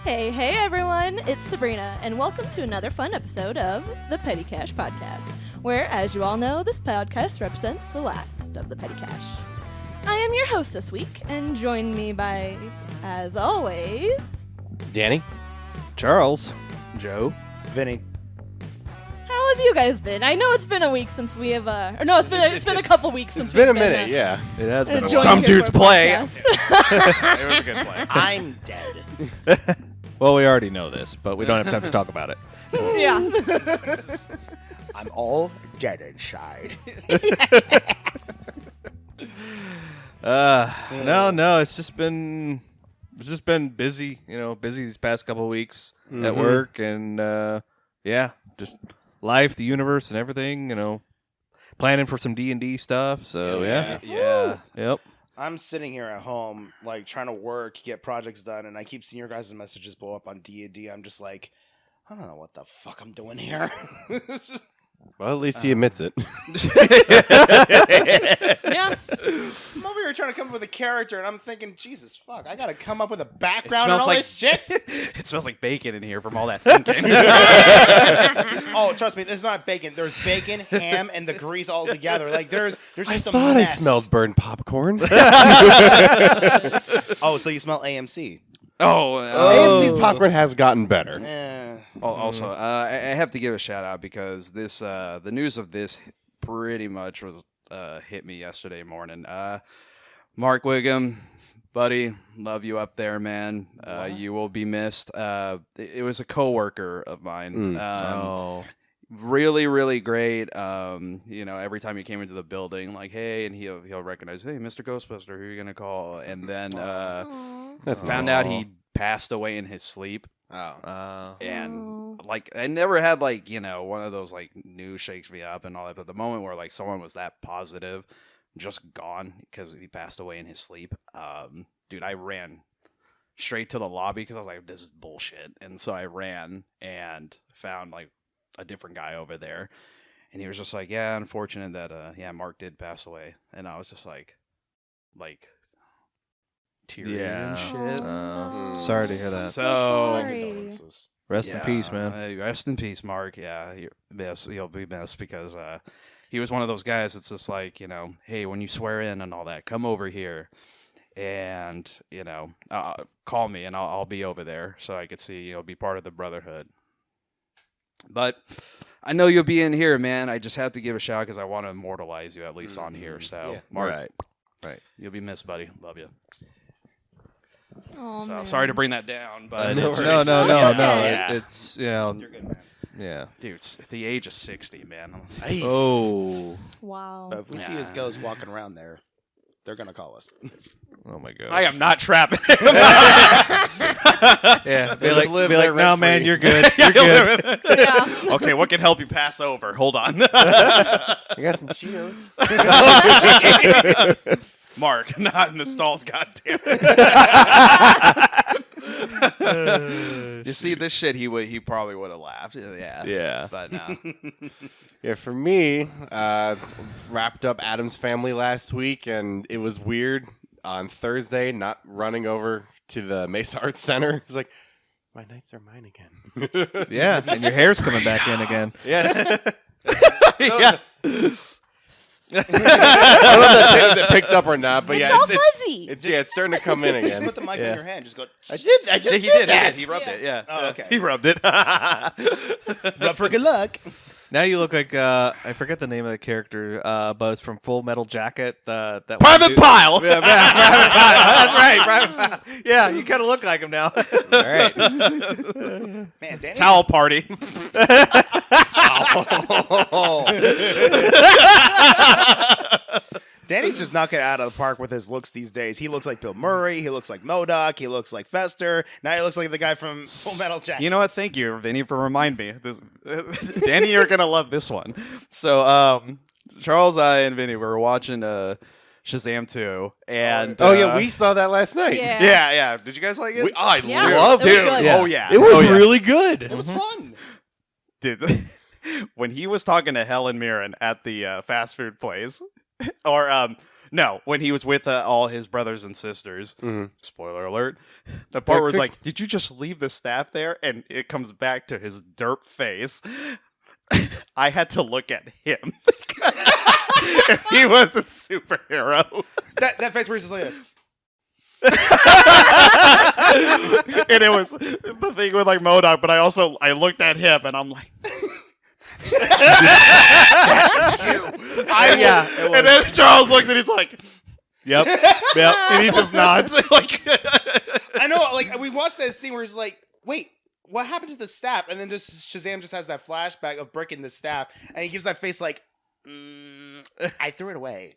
Hey everyone, it's Sabrina, and welcome to another fun episode of the Petty Cash Podcast, where, as you all know, this podcast represents the last of the Petty Cash. I am your host this week, and join me by, as always, Danny, Charles, Joe, Vinny. how have you guys been? I know it's been a week since we have, it's been a couple weeks since it's been a we've minute, yeah. it has been a joined while. here Some for dude's a play. podcast. It was a good play. I'm dead. Well, we already know this, but we don't have time to talk about it. Yeah. I'm all dead inside. No, it's just been busy, busy these past couple of weeks at work and just life, the universe, and everything. Planning for some D&D stuff. So Yeah. Yep. I'm sitting here at home, like, trying to work, get projects done, and I keep seeing your guys' messages blow up on D&D. I'm just like, I don't know what the fuck I'm doing here. It's just... Well, at least he admits it. Yeah. I'm over here trying to come up with a character, and I'm thinking, Jesus, fuck, I gotta come up with a background It and smells all like- this shit? It smells like bacon in here from all that thinking. Oh, trust me, there's not bacon. There's bacon, ham, and the grease all together. Like, there's I just a thought I mess. smelled burned popcorn. Oh, so you smell AMC. AMC's popcorn has gotten better. Also, I have to give a shout out because this the news of this pretty much was hit me yesterday morning. Mark Wiggum, buddy, love you up there, man. You will be missed. It was a coworker of mine. Really, really great. Every time he came into the building, like, hey, and he'll recognize, hey, Mr. Ghostbuster, who are you gonna call? And then That's found out he passed away in his sleep. Oh. And like I never had one of those like news shakes me up and all that, but the moment where like someone was that positive, just gone because he passed away in his sleep, dude, I ran straight to the lobby because I was like, this is bullshit, and so I ran and found like a different guy over there, and he was just like, yeah, unfortunate that Mark did pass away, and I was just like teary and shit. Sorry to hear that. So sorry. Rest in peace, man. Rest in peace, Mark. Yeah, you'll be missed because he was one of those guys that's just like, hey, when you swear in and all that, come over here and, call me and I'll be over there so I could see, be part of the brotherhood. But I know you'll be in here, man. I just have to give a shout because I want to immortalize you at least on here. So, Mark, Right. you'll be missed, buddy. Love you. Oh, So man. sorry to bring that down, but No it's worries. No. Yeah. It's You're good, man. yeah. Dude, it's the age of 60, man. Oh. Wow. If we see his ghost walking around there, they're gonna call us. Oh my god. I am not trapping him. Yeah. They just live there no, man, rent-free." you're good. You're good. Yeah. Okay, what can help you pass over? Hold on. I got some Cheetos. Mark, not in the stalls, goddammit. You see, this shit, he probably would have laughed. Yeah. Yeah. But no. Yeah, for me, wrapped up Adam's Family last week, and it was weird on Thursday not running over to the Mesa Arts Center. It's like, my nights are mine again. Yeah. And your hair's coming back in again. Yes. Yeah. I don't know if that picked up or not, but It's yeah, all fuzzy. it's starting to come in Just again. put the mic Yeah. in your hand. Just go. I just He did that. He rubbed it, yeah. Oh, okay. He rubbed it. Rub for good luck. Now you look like I forget the name of the character, but it's from Full Metal Jacket. That one Private dude- Pile. Yeah, Private Pile. That's right, Private Pile. Yeah, you kind of look like him now. All right. Man, Danny. Towel party. Danny's just knocking it out of the park with his looks these days. He looks like Bill Murray. He looks like MODOK. He looks like Fester. Now he looks like the guy from Full Metal Jacket. You know what? Thank you, Vinny, for reminding me. Danny, you're gonna love this one. So, Charles, I, and Vinny were watching Shazam 2, and Oh yeah, we saw that last night. Yeah. yeah. Did you guys like it? I Yeah, loved it was it. good. Yeah. Oh yeah, It was Oh, yeah. really good. It was fun. Dude, when he was talking to Helen Mirren at the fast food place, or No, when he was with all his brothers and sisters. Mhm. Spoiler alert. The part where it's quick- like, did you just leave the staff there? And it comes back to his derp face. I had to look at him. If he was a superhero. That face where he's just like this. And it was the thing with like MODOK, but I looked at him and I'm like, Yeah, it was. and then Charles looked and he's like, yep, and he just nods. Like, I know, like we watched that scene where he's like, "Wait, what happened to the staff?" And then just Shazam just has that flashback of breaking the staff, and he gives that face like, "I threw it away."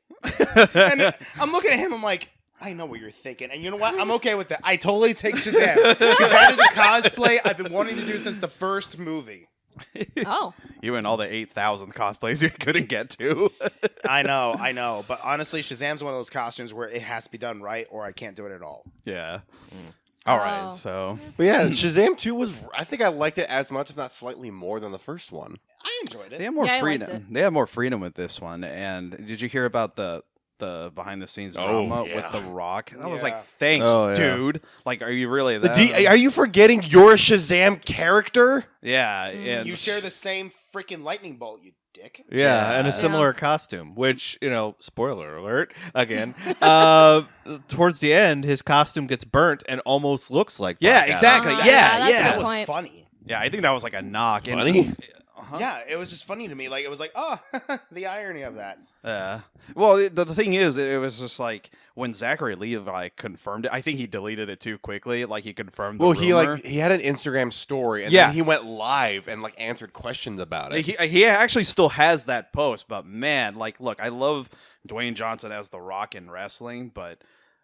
And I'm looking at him, I'm like, I know what you're thinking, and you know what? I'm okay with that. I totally take Shazam because that is a cosplay I've been wanting to do since the first movie. Oh. you and all the 8,000 cosplays you couldn't get to. I know, but honestly, Shazam's one of those costumes where it has to be done right, or I can't do it at all. Yeah. All right, Oh. so But yeah, Shazam 2 was. I think I liked it as much, if not slightly more, than the first one. I enjoyed they it. have more Yeah, I liked freedom. it. They have more freedom with this one. And did you hear about the behind the scenes Oh, drama yeah. with The Rock? I was Yeah. like, thanks, Oh, yeah. dude. Like, are you really that? Are you forgetting your Shazam character? Yeah, and You share the same freaking lightning bolt, you dick. Yeah, and a Yeah. similar costume, which, spoiler alert, again, towards the end, his costume gets burnt and almost looks like Yeah, Black Adam. exactly. Uh-huh. Yeah, Yeah, that's yeah. a That good was point. funny. Yeah, I think that was like a knock. And- Funny? Uh-huh. Yeah, it was just funny to me. Like it was like, oh, the irony of that. Well, the thing is, it was just like when Zachary Levi confirmed it. I think he deleted it too quickly. Like he confirmed. Well, the he rumor. he had an Instagram story, and Yeah. then he went live and answered questions about it. He actually still has that post, but man, like, look, I love Dwayne Johnson as The Rock in wrestling, but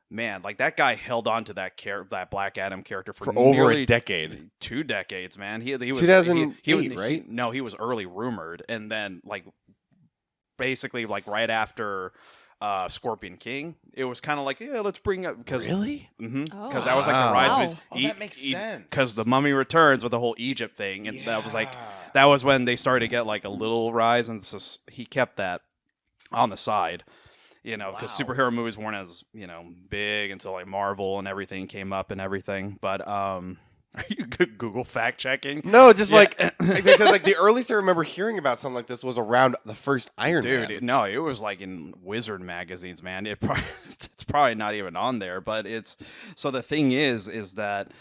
man, like that guy held on to that that Black Adam character for over nearly a decade. 2 decades, man. He was 2008, right? No, he was early rumored, and then like basically like right after Scorpion King, it was kind of like, yeah, let's bring up because Really? because that was like Wow. the rise Wow. of his Oh, that makes sense. because the Mummy Returns with the whole Egypt thing, and that was like Yeah. that was when they started to get like a little rise, and so he kept that on the side. Because Wow. superhero movies weren't as, big until like Marvel and everything came up and everything. But are you Google fact checking? No, just Yeah. because like the earliest I remember hearing about something like this was around the first Iron Man. Dude, no, it was like in Wizard magazines, man. It's probably not even on there, but it's so the thing is that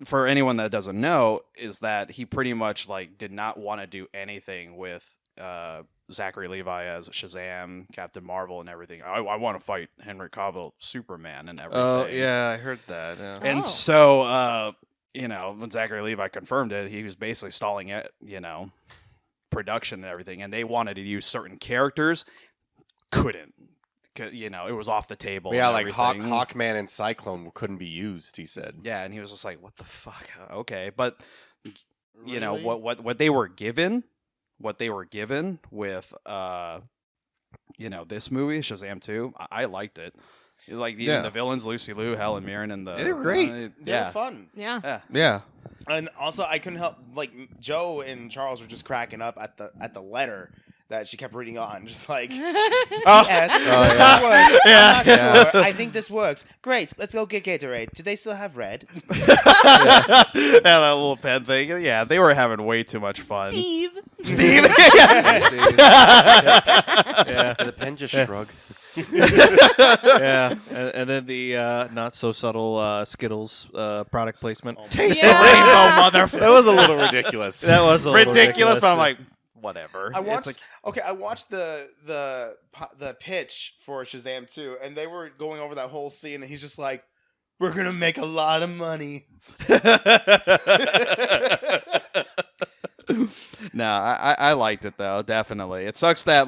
for anyone that doesn't know, is that he pretty much like did not want to do anything with Zachary Levi as Shazam, Captain Marvel, and everything. I want to fight Henry Cavill, Superman, and everything. Oh, yeah, I heard that. Yeah. And Oh. so, when Zachary Levi confirmed it, he was basically stalling it, production and everything. And they wanted to use certain characters, couldn't. It was off the table. Yeah, and like everything. Hawkman and Cyclone couldn't be used. He said. Yeah, and he was just like, "What the fuck?" Okay, but Really? what they were given, with this movie Shazam 2, I liked it. Like even Yeah. the villains, Lucy Liu, Helen Mirren, and the They're great. They yeah, were fun. Yeah. yeah. Yeah. And also, I couldn't help Joe and Charles were just cracking up at the letter that she kept reading on, just like, yes, does this work? I'm not sure. I think this works. Great, let's go get Gatorade. Do they still have red? Yeah, that little pen thing. Yeah, they were having way too much fun. Steve. Steve. Yeah. The pen just shrug. Yeah. And then the not so subtle Skittles product placement. Taste Yeah. the rainbow, motherfucker. That was a little ridiculous. That was a little ridiculous. But I'm yeah. like, whatever. I It's watched. like- I watched the pitch for Shazam 2, and they were going over that whole scene, and he's just like, "We're gonna make a lot of money." No, I liked it though, definitely. It sucks that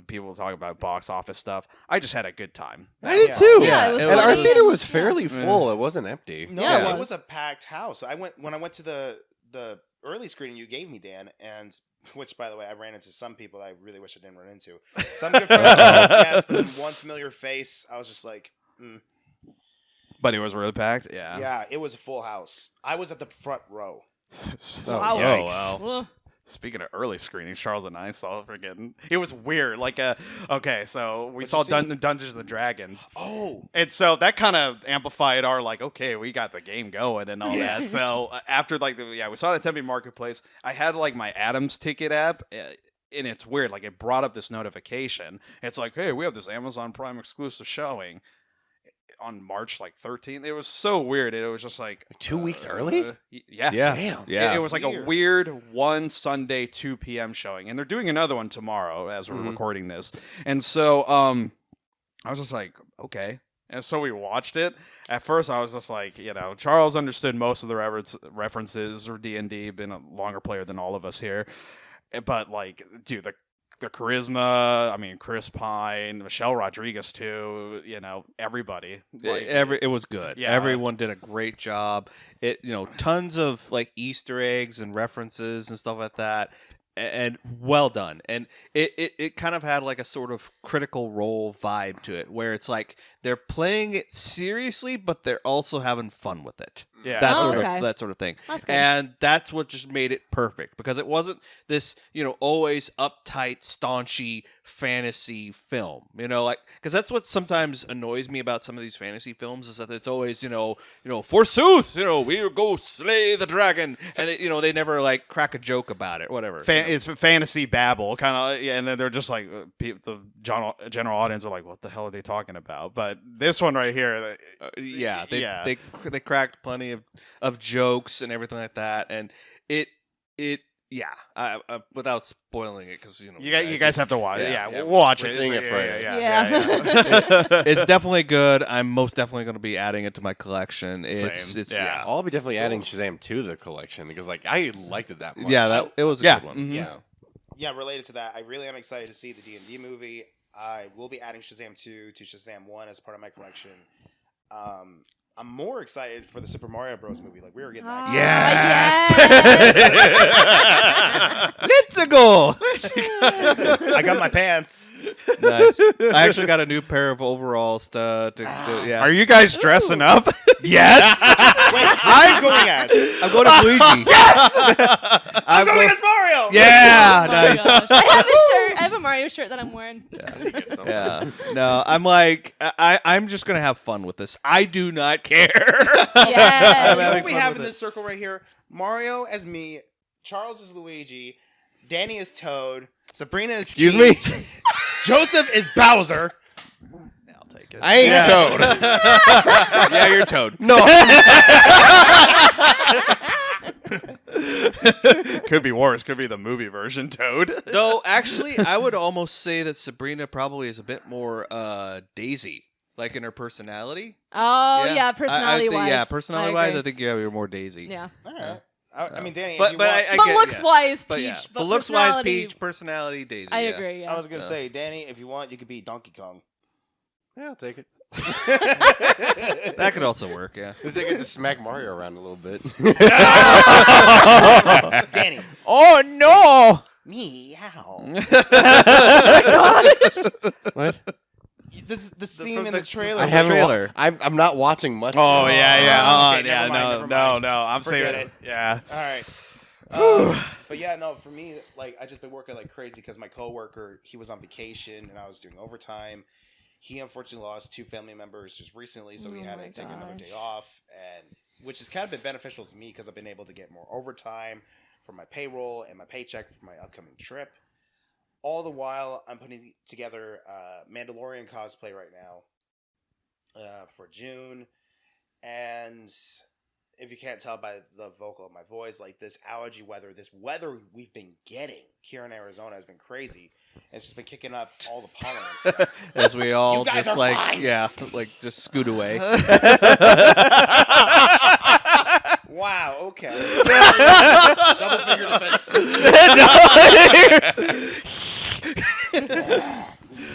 people talk about box office stuff. I just had a good time. I did Yeah. too. Yeah, it was and our funny. theater was fairly full. It wasn't empty. No, Yeah, it it was. was a packed house. When I went to the early screening you gave me, Dan, and which, by the way, I ran into some people that I really wish I didn't run into. Some good friends, yes, but then one familiar face. I was just like, But it was really packed. Yeah. yeah, it was a full house. I was at the front row. Oh, Wow. yikes. wow. Ugh. Speaking of early screenings, Charles and I saw freaking. It was weird. Like, okay, so we What'd saw you see? Dungeons and Dragons, Oh, and so that kind of amplified our like, okay, we got the game going and all that. So after like, we saw it at Tempe Marketplace. I had like my Adams ticket app. And it's weird, like it brought up this notification. It's like, hey, we have this Amazon Prime exclusive showing on March like 13th. It was so weird. It was just like 2 weeks early? Yeah. Damn. Yeah. It was like a Weird. weird one Sunday 2 p.m. showing, and they're doing another one tomorrow as we're recording this. And so, I was just like, okay. And so we watched it. At first, I was just like, Charles understood most of the references, or D&D, been a longer player than all of us here. But like, dude, the charisma. I mean, Chris Pine, Michelle Rodriguez too. Everybody. Like, It was good. Yeah. Everyone did a great job. It tons of like Easter eggs and references and stuff like that. And well done. And it kind of had like a sort of Critical Role vibe to it, where it's like they're playing it seriously, but they're also having fun with it. Yeah. That Oh, sort of thing. That's good. And that's what just made it perfect, because it wasn't this, always uptight, staunchy fantasy film. Like, because that's what sometimes annoys me about some of these fantasy films, is that it's always, forsooth, we go slay the dragon, and they never like crack a joke about it, whatever. It's fantasy babble, kind of, and then they're just like the general audience are like, "What the hell are they talking about?" But this one right here, They cracked plenty of jokes and everything like that, and it without spoiling it, because you guys have to watch it. Yeah. We'll watch We're it. seeing it Friday. Yeah. it's definitely good. I'm most definitely going to be adding it to my collection. It's Yeah. I'll be definitely adding Shazam to the collection because like I liked it that much. it was a Yeah. good one. Mhm. Yeah. yeah. Related to that, I really am excited to see the D&D movie. I will be adding Shazam 2 to Shazam 1 as part of my collection. I'm more excited for the Super Mario Bros. Movie. Like, we were getting that. Let's go. I got my pants. Nice. I actually got a new pair of overalls to yeah. Are you guys dressing up? Yes. Wait, I'm going as. I'm going to Luigi. I'm going as Mario. Yeah. Oh my Nice. gosh. I have a shirt. I have a Mario shirt that I'm wearing. Yeah. No, I'm like, I'm just gonna have fun with this. I do not care. Yes. You know having what we fun have with in it. this circle right here? Mario as me, Charles is Luigi, Danny is Toad, Sabrina is Excuse me? Peach, Joseph is Bowser. I'll take it. I ain't Toad. Yeah, you're Toad. No. Could be worse. Could be the movie version Toad. Though, actually, I would almost say that Sabrina probably is a bit more Daisy, like in her personality. Oh, yeah, I think- personality-wise. Yeah, personality-wise, I agree. think you're more Daisy. Yeah. All right. I mean, Danny, if But you but want, I But get, looks-wise, But Peach. yeah, But looks-wise, personality- Peach, personality, Daisy. I yeah. agree, yeah. I was going to say, Danny, if you want, you could be Donkey Kong. Yeah, I'll take it. That could also work. Yeah. Just I get to smack Mario around a little bit. Danny. Oh no! Meow. What? The scene in the- the trailer. I the haven't. trailer. I'm not watching much. Oh of it. yeah. Okay, never mind, never mind. I'm Forget saying it. Yeah. All right. But yeah, no, for me, like, I just been working like crazy because my coworker, he was on vacation and I was doing overtime. He unfortunately lost 2 family members just recently, so he Oh had my to take another gosh. day off, and which has kind of been beneficial to me because I've been able to get more overtime for my payroll and my paycheck for my upcoming trip. All the while, I'm putting together Mandalorian cosplay right now for June, and if you can't tell by the vocal of my voice, like this allergy weather, this weather we've been getting here in Arizona has been crazy. It's just been kicking up all the pollen and stuff. As we all You guys just are like, fine. like just scoot away. Wow, okay. Double finger defense.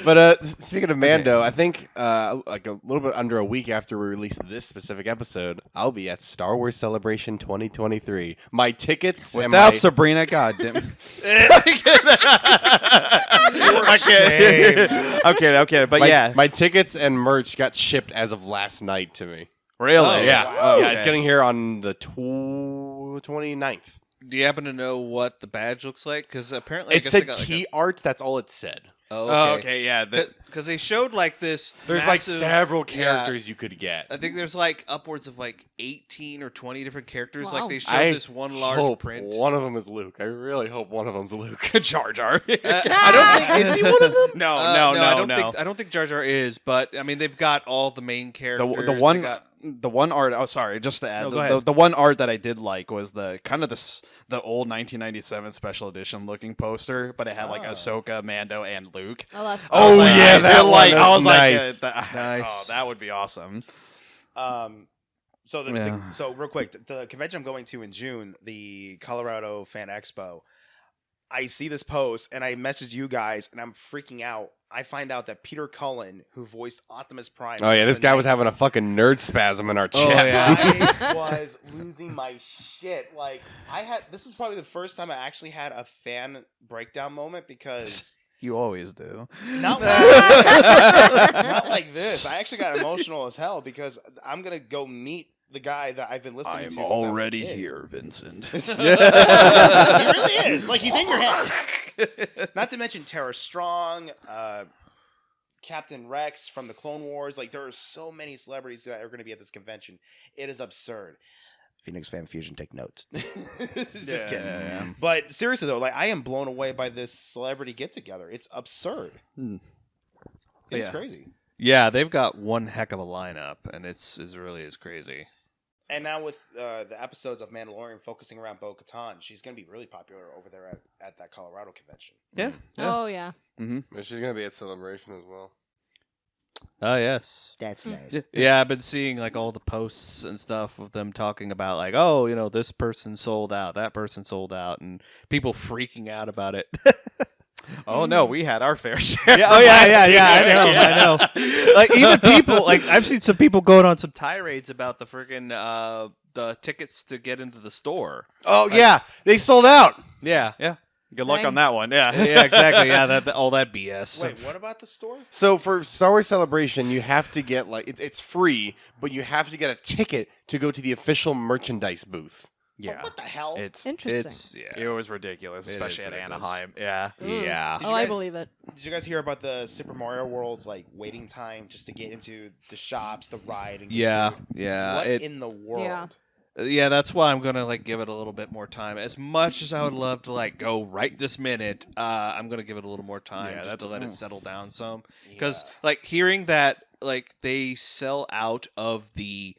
But speaking of Mando, I think like a little bit under a week after we release this specific episode, I'll be at Star Wars Celebration 2023. My tickets and Without my Sabrina, goddamn. Okay. But my, my tickets and merch got shipped as of last night to me. really? Oh, Yeah, wow. yeah, it's getting here on the 29th. Do you happen to know what the badge looks like? Because apparently, I It guess said they got, key art. That's all it said. Oh, okay, yeah. Because they showed like this. There's massive, like several characters you could get. I think there's like upwards of like 18 or 20 different characters. Wow. Like they showed I this one large hope print. one of them is Luke. I really hope one of them's Luke. Jar Jar. I don't think Is he one of them? No, I don't think Jar Jar is, but I mean they've got all the main characters. The They one got- the one art. Oh, sorry. Just to add, No, go the ahead. one art that I did like was the kind of the old 1997 special edition looking poster, but it had like Ahsoka, Mando, and Luke. Oh, that's Oh, cool. yeah, that I like. one I was is like, nice. Nice. Oh, that would be awesome. So Yeah. so real quick, the convention I'm going to in June, the Colorado Fan Expo. I see this post and I message you guys and I'm freaking out. I find out that Peter Cullen, who voiced Optimus Prime, Oh yeah, is this the guy was 19 having a fucking nerd spasm in our Oh, chat. yeah. I was losing my shit. Like this is probably the first time I actually had a fan breakdown moment because You always do. not not like this. I actually got emotional as hell because I'm gonna go meet the guy that I've been listening to. Since I was a kid. here, Vincent. He really is. Like he's in your head. Not to mention Tara Strong, Captain Rex from the Clone Wars. Like there are so many celebrities that are going to be at this convention. It is absurd. Phoenix Fan Fusion, take notes. Just kidding. Yeah. But seriously though, like I am blown away by this celebrity get together. It's absurd. It's Yeah. crazy. Yeah, they've got one heck of a lineup, and it's really is crazy. And now with the episodes of Mandalorian focusing around Bo-Katan, she's going to be really popular over there at that Colorado convention. Yeah. Oh, yeah. She's gonna be at Celebration as well. Oh yes. That's nice. Yeah, I've been seeing like all the posts and stuff of them talking about like, oh, you know, this person sold out, that person sold out, and people freaking out about it. Oh no, we had our fair share. Yeah, I know. Like even people, like I've seen some people going on some tirades about the friggin' the tickets to get into the store. Oh yeah, they sold out. Yeah, Yeah. Good luck Dang. on that one. Yeah. yeah, exactly. Yeah, that all that BS. Wait, what about the store? So for Star Wars Celebration, you have to get like it's free, but you have to get a ticket to go to the official merchandise booth. Yeah. What the hell? It's It's it was ridiculous, It especially is at ridiculous. Anaheim. Yeah. yeah. Did Oh, you I guys- believe it. Did you guys hear about the Super Mario World's like waiting time just to get into the shops, the ride, and get Yeah, food? yeah. What It, in the world? Yeah. yeah, that's why I'm gonna like give it a little bit more time. As much as I would love to like go right this minute, I'm gonna give it a little more time Yeah, just that's- to let it mm. settle down some. Because like hearing that like they sell out of the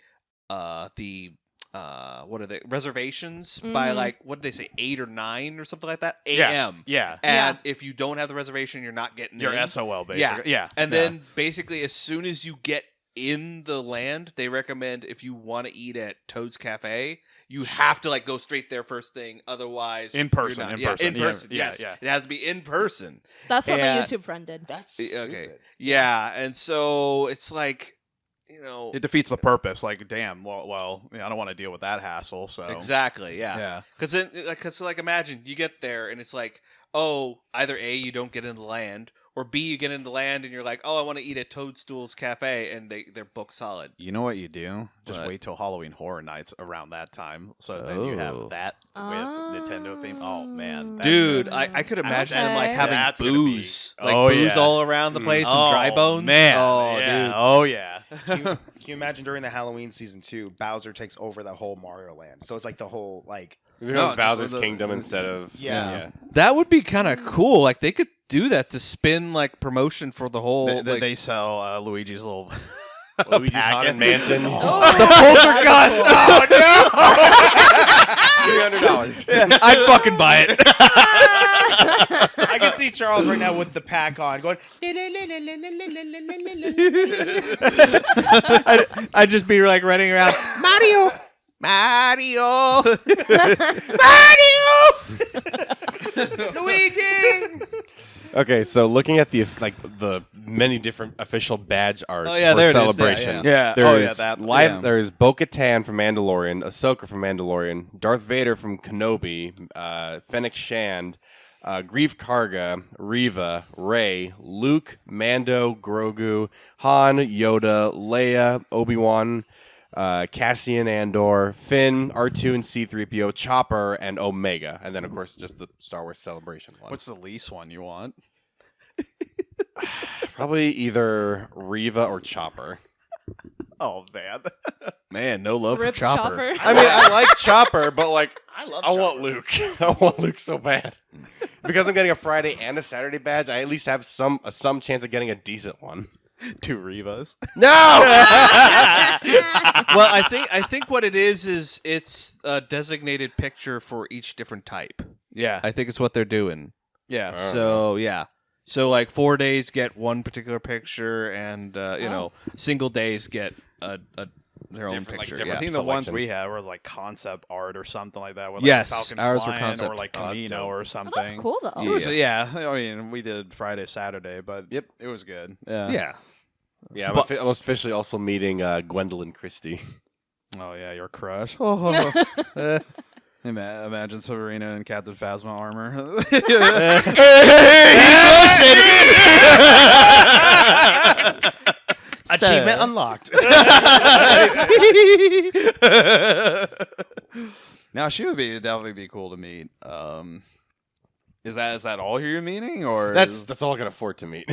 what are they reservations by Mhm. like what did they say 8 or 9 or something like that Yeah. a.m. Yeah. And if you don't have the reservation, you're not getting Your in. SOL basically. Yeah. And Yeah. then basically, as soon as you get in the land, they recommend if you want to eat at Toad's Cafe, you have to like go straight there first thing. Otherwise, In person, you're not- in yeah, person. in Yeah, person. yeah, Yes, yeah. it has to be in person. That's what Yeah. my YouTube friend did. That's Okay. stupid. Yeah, and so it's like, you know, it defeats the purpose. Like, damn. Well, I don't want to deal with that hassle. So exactly, yeah. Yeah. Because like imagine you get there and it's like, oh, either A, you don't get in the land, or B, you get in the land and you're like, oh, I want to eat at Toadstool's Cafe, and they're booked solid. You know what you do? Just What? wait till Halloween Horror Nights around that time. So then you Oh. have that with Nintendo theme. Oh man, that- Dude, I could imagine them like Okay. having That's gonna be- booze, like Oh, booze yeah. all around the place and dry bones. Man. Oh, yeah. dude. Oh yeah. Can you imagine during the Halloween season 2, Bowser takes over the whole Mario Land? So it's like the whole like It becomes No, Bowser's the- Kingdom instead of Yeah. That would be kind of cool. Like they could do that to spin like promotion for the whole. like, They sell Luigi's little Luigi's packet. Haunted Mansion. Oh, the poltergeist. $300. I'd fucking buy it. I can see Charles right now with the pack on going. I'd just be like running around. Mario. Luigi. Okay, so looking at the many different official badge arts Oh, yeah, for there it is. Celebration. Yeah. There's Oh, yeah, that- live. yeah. There's Bo-Katan from Mandalorian, Ahsoka from Mandalorian, Darth Vader from Kenobi, Fennec Shand, Greef Karga, Reva, Rey, Luke, Mando, Grogu, Han, Yoda, Leia, Obi-Wan, Cassian Andor, Finn, R2 and C-3PO, Chopper, and Omega. And then, of course, just the Star Wars Celebration one. What's the least one you want? Probably either Reva or Chopper. Oh man. Man, no love Rip for Chopper. I mean, I like Chopper, but like, I love. I want Luke. I want Luke so bad. Because I'm getting a Friday and a Saturday badge, I at least have some chance of getting a decent one. 2 Revas. No! Well, I think what it is it's a designated picture for each different type. Yeah. I think it's what they're doing. Yeah. So yeah. So like 4 days get one particular picture, and single days get their own Different, like, picture. different yeah. I think the ones selection. we had were like concept art or something like that. With Yes, like Falcon ours were flying concept. or like Oh, that's Camino dope. or Oh, something. that's cool though. It was, yeah, I mean, we did Friday, Saturday, but Yep. it was good. Yeah. Yeah. Yeah, But- I was officially also meeting Gwendolyn Christie. Oh yeah, your crush. Imagine Sabrina in Captain Phasma armor. Achievement unlocked. Now she would definitely be cool to meet. Is that all you're meaning, or That's all I can afford to meet.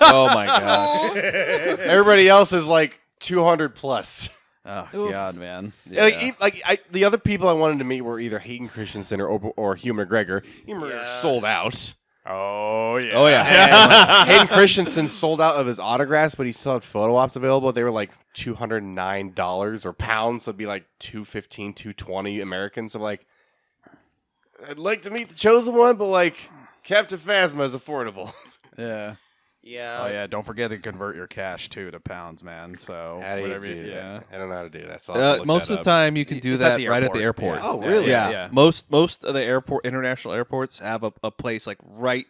Oh my gosh. Everybody else is like 200 plus. Oh Oof. God, man. The other people I wanted to meet were either Hayden Christensen or Hugh McGregor. Hugh McGregor sold out. Oh yeah. Oh yeah. Hayden Christensen sold out of his autographs, but he still had photo ops available. They were like $209 or pounds, so it'd be like $215, $220 American. So like, I'd like to meet the chosen one, but like Captain Phasma is affordable. Yeah. Yeah. Oh yeah. Don't forget to convert your cash too to pounds, man. So How do you whatever. do that? Yeah. I don't know how to do that. So I'll have to look Most that of the up. time, you can do It's at that the right at the airport. airport. Yeah. Oh, really? Yeah. Yeah. Most of the international airports have a place like right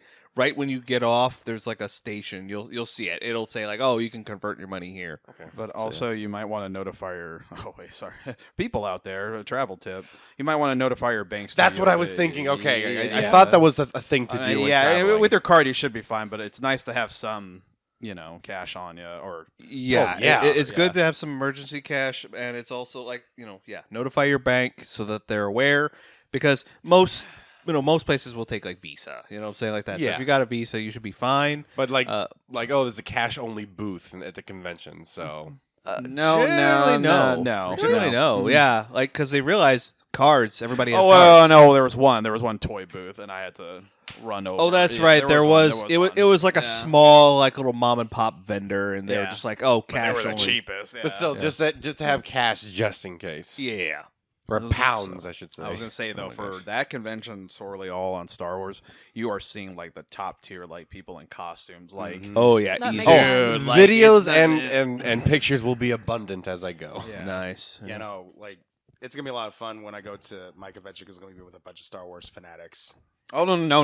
when you get off. There's like a station. You'll see it. It'll say like, oh, you can convert your money here. But also, you might want to notify your people out there. A travel tip: you might want to notify your bank. That's what I was thinking. Okay, I thought that was a thing to do. when traveling. with your card, you should be fine. But it's nice to have some, cash on you. Or Yeah, yeah. It's good to have some emergency cash, and it's also like notify your bank so that they're aware, because most places will take like Visa. You know what I'm saying, like that. So Yeah. if you got a Visa, you should be fine. But there's a cash only booth at the convention, so Generally, no. Generally, no. Yeah, like because they realized cards. Everybody has. Oh cards. no, there was one toy booth, and I had to run over. Oh, that's Yeah, right. There was. one. It was like a Yeah. small, like little mom and pop vendor, and they were Yeah. just like, oh, But they cash were the only. cheapest. Yeah. but still, just to have cash just in case, Yeah. or pounds, I should say. I was gonna say though, my for gosh. that convention, sorely all on Star Wars, you are seeing like the top tier like people in costumes, like Oh yeah. That Easy. makes sense. Dude, like, Videos it's not- and pictures will be abundant as I go. Yeah. Nice. You know, like it's gonna be a lot of fun when I go to my convention because I'm gonna be with a bunch of Star Wars fanatics. Oh no!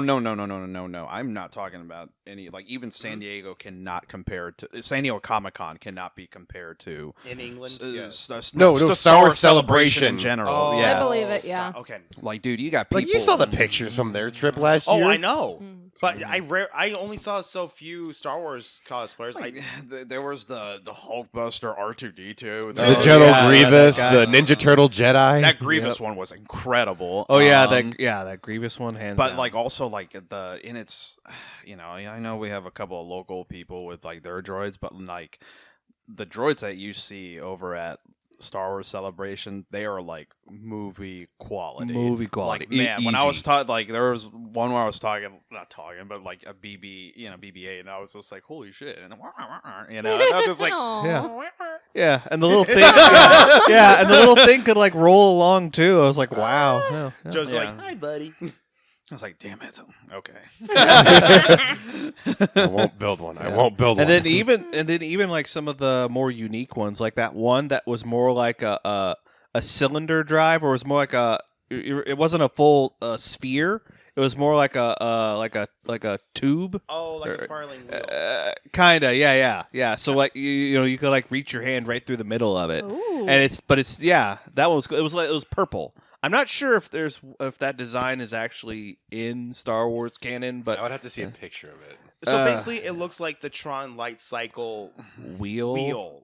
I'm not talking about any like even San Diego cannot compare to San Diego Comic Con cannot be compared to In England, No, Star Wars Celebration in general. Oh, yeah, I believe it, yeah. Okay. like dude, you got people. Like you saw the pictures from their trip last year. Oh, I know. Mm. But I only saw so few Star Wars cosplayers. Like, there was the Hulkbuster R2D2, The Oh, General yeah, Grievous, that guy. the Ninja Turtle Jedi. that Grievous one was incredible. Oh yeah, Um, that Grievous one, hands But down. like also like in its, I know we have a couple of local people with like their droids, but like the droids that you see over at Star Wars Celebration, they are like movie quality. Movie quality. Like man, when I was Easy. taught, like there was one where I was not talking, but like a BB-8, and I was just like, holy shit, and and I was just like. Aw. Yeah. Yeah, and the little thing, yeah, and the little thing could like roll along too. I was like, wow. Yeah. Joe's Yeah. like, "Hi, buddy." I was like, damn it. Okay. I won't build one. I won't build one. And then even like some of the more unique ones, like that one that was more like a cylinder drive, or it was more like it wasn't a full sphere. It was more like a tube. Oh, like a spiraling wheel. Kinda, yeah. So like you could like reach your hand right through the middle of it, Ooh. and it's that one was it was purple. I'm not sure if that design is actually in Star Wars canon, but I would have to see a picture of it. So basically, it looks like the Tron light cycle wheel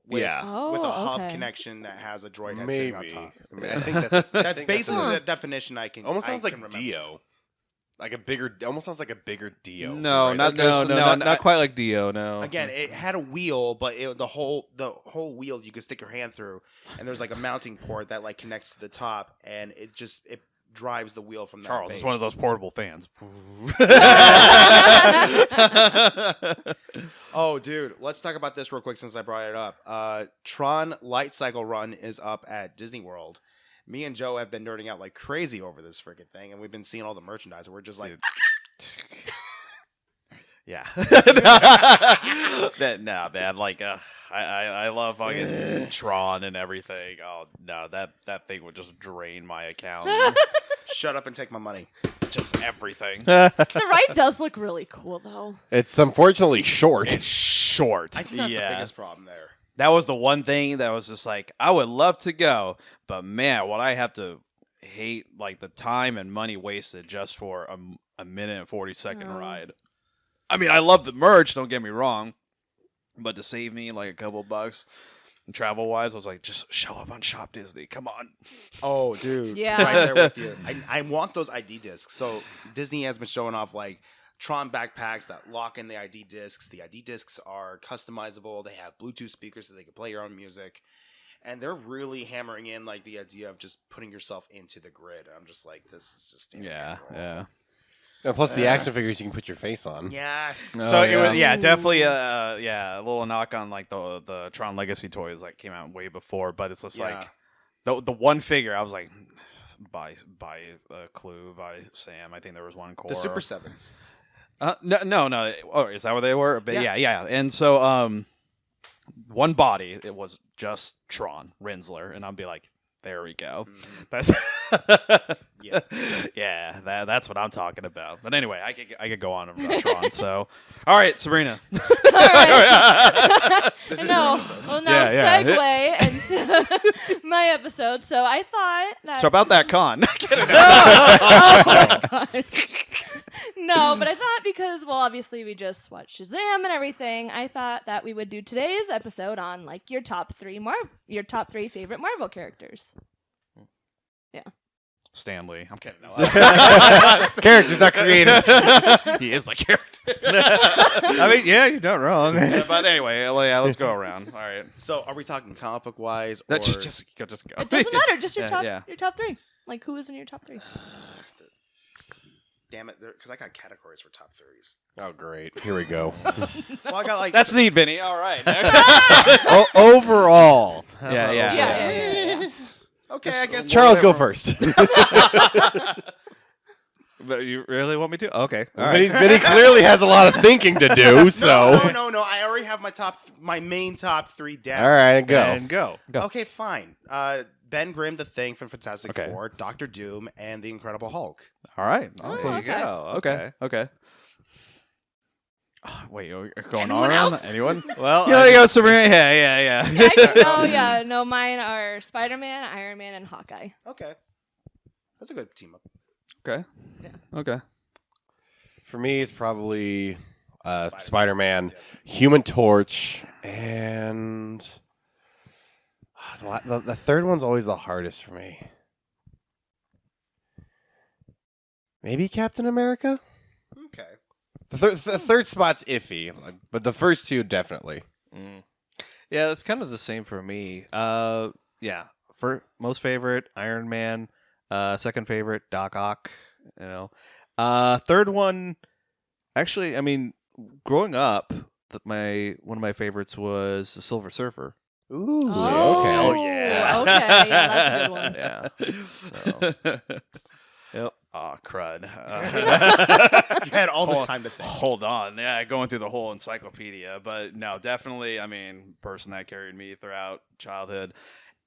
with, Oh, with a hub okay. connection that has a droid head sitting on Maybe. top. I, mean, I think that's That's basically the definition I can. almost I sounds like can remember. Dio, like a bigger. Almost sounds like a bigger Dio. No, right? not- not quite like Dio. No. Again, it had a wheel, but the whole wheel you could stick your hand through, and there's like a mounting port that like connects to the top, and it drives the wheel from that Charles base. is one of those portable fans. Oh, dude, let's talk about this real quick since I brought it up. Tron Light Cycle Run is up at Disney World. Me and Joe have been nerding out like crazy over this freaking thing, and we've been seeing all the merchandise, and we're just like, Yeah. No, man. Like, I love fucking Tron and everything. Oh no, that thing would just drain my account. shut up and take my money. Just everything. The ride does look really cool, though. It's unfortunately short. It's short. I think that's the yeah. biggest problem there. That was the one thing that was just like, I would love to go, but man, what I have to hate, like the time and money wasted just for a minute and 40-second Oh. ride. I mean, I love the merch, don't get me wrong, but to save me like a couple bucks and travel wise, I was like, just show up on Shop Disney. Come on. Oh, dude. Yeah. Right there with you. I want those ID discs. So Disney has been showing off like Tron backpacks that lock in the ID discs. The ID discs are customizable. They have Bluetooth speakers so they can play your own music. And they're really hammering in like the idea of just putting yourself into the grid. I'm just like, this is just damn cool. Yeah. And plus the action figures you can put your face on. Yes. Oh, So it was yeah. definitely a little knock on like the Tron Legacy toys that came out way before, but it's just Yeah. like the one figure I was like buy Clue, buy Sam. I think there was one core. The Super Sevens. No. Oh, is that what they were? But Yeah. yeah. And so one body, it was just Tron Rinsler, and I'll be like, there we go. That's Yeah. yeah. That's what I'm talking about. But anyway, I could go on about Tron. So, all right, Sabrina. All right. This is no, your episode. well, now Yeah. segue into my episode. So I thought that. So about that con. Oh my god. No, but I thought because, well, obviously we just watched Shazam and everything, I thought that we would do today's episode on like your top three favorite Marvel characters. Stanley. I'm kidding. No, Characters, not creators. he is like character. I mean, yeah, you're not wrong. Yeah, but anyway, yeah, let's go around. All right. So are we talking comic book wise? Or... Just go. It doesn't matter, just your Yeah. top three. Like who is in your top three? Damn it, because I got categories for top threes. Oh, great. Here we go. Well, I got like That's neat, Vinny. All right. Overall. Yeah. Yeah. okay. I guess Charles, go whatever. first. But you really want me to? Okay. All Vinny, right. Vinny clearly has a lot of thinking to do, so. No. I already have my main top three down. All right, go. And go. Okay, fine. Ben Grimm, the Thing from Fantastic Okay. Four, Doctor Doom, and the Incredible Hulk. All right. Oh, Awesome. okay. Okay. Oh, wait, you're going Anyone all around? else? Anyone? Well, Yeah, there you go, Sabrina. Yeah. No, mine are Spider-Man, Iron Man, and Hawkeye. Okay, that's a good team up. Okay. Yeah. Okay. For me, it's probably Spider-Man. Spider-Man, Yeah. Human Torch, and the third one's always the hardest for me. Maybe Captain America? Okay. The third spot's iffy, but the first two definitely. Yeah, it's kind of the same for me. Yeah. For most favorite, Iron Man. Second favorite, Doc Ock. You know. Third one, actually, I mean, growing up, one of my favorites was the Silver Surfer. Ooh, Oh, okay. Oh, yeah. Okay, yeah, that's a good one. Yeah. So, yep. Oh, crud. You had all this time to think. Hold on. Yeah, going through the whole encyclopedia. But no, definitely, I mean, person that carried me throughout childhood.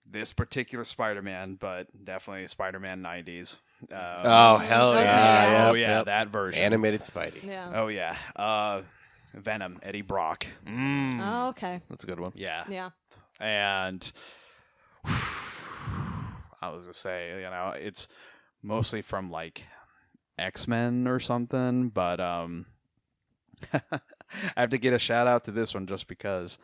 This particular Spider-Man, but definitely Spider-Man 90s. Oh, hell Okay. yeah. Oh, yeah, Yep. that version. Animated Spidey. Yeah. Oh, yeah. Venom, Eddie Brock. Oh, okay. That's a good one. Yeah. Yeah. And I was gonna say, it's mostly from like X-Men or something, but I have to get a shout out to this one just because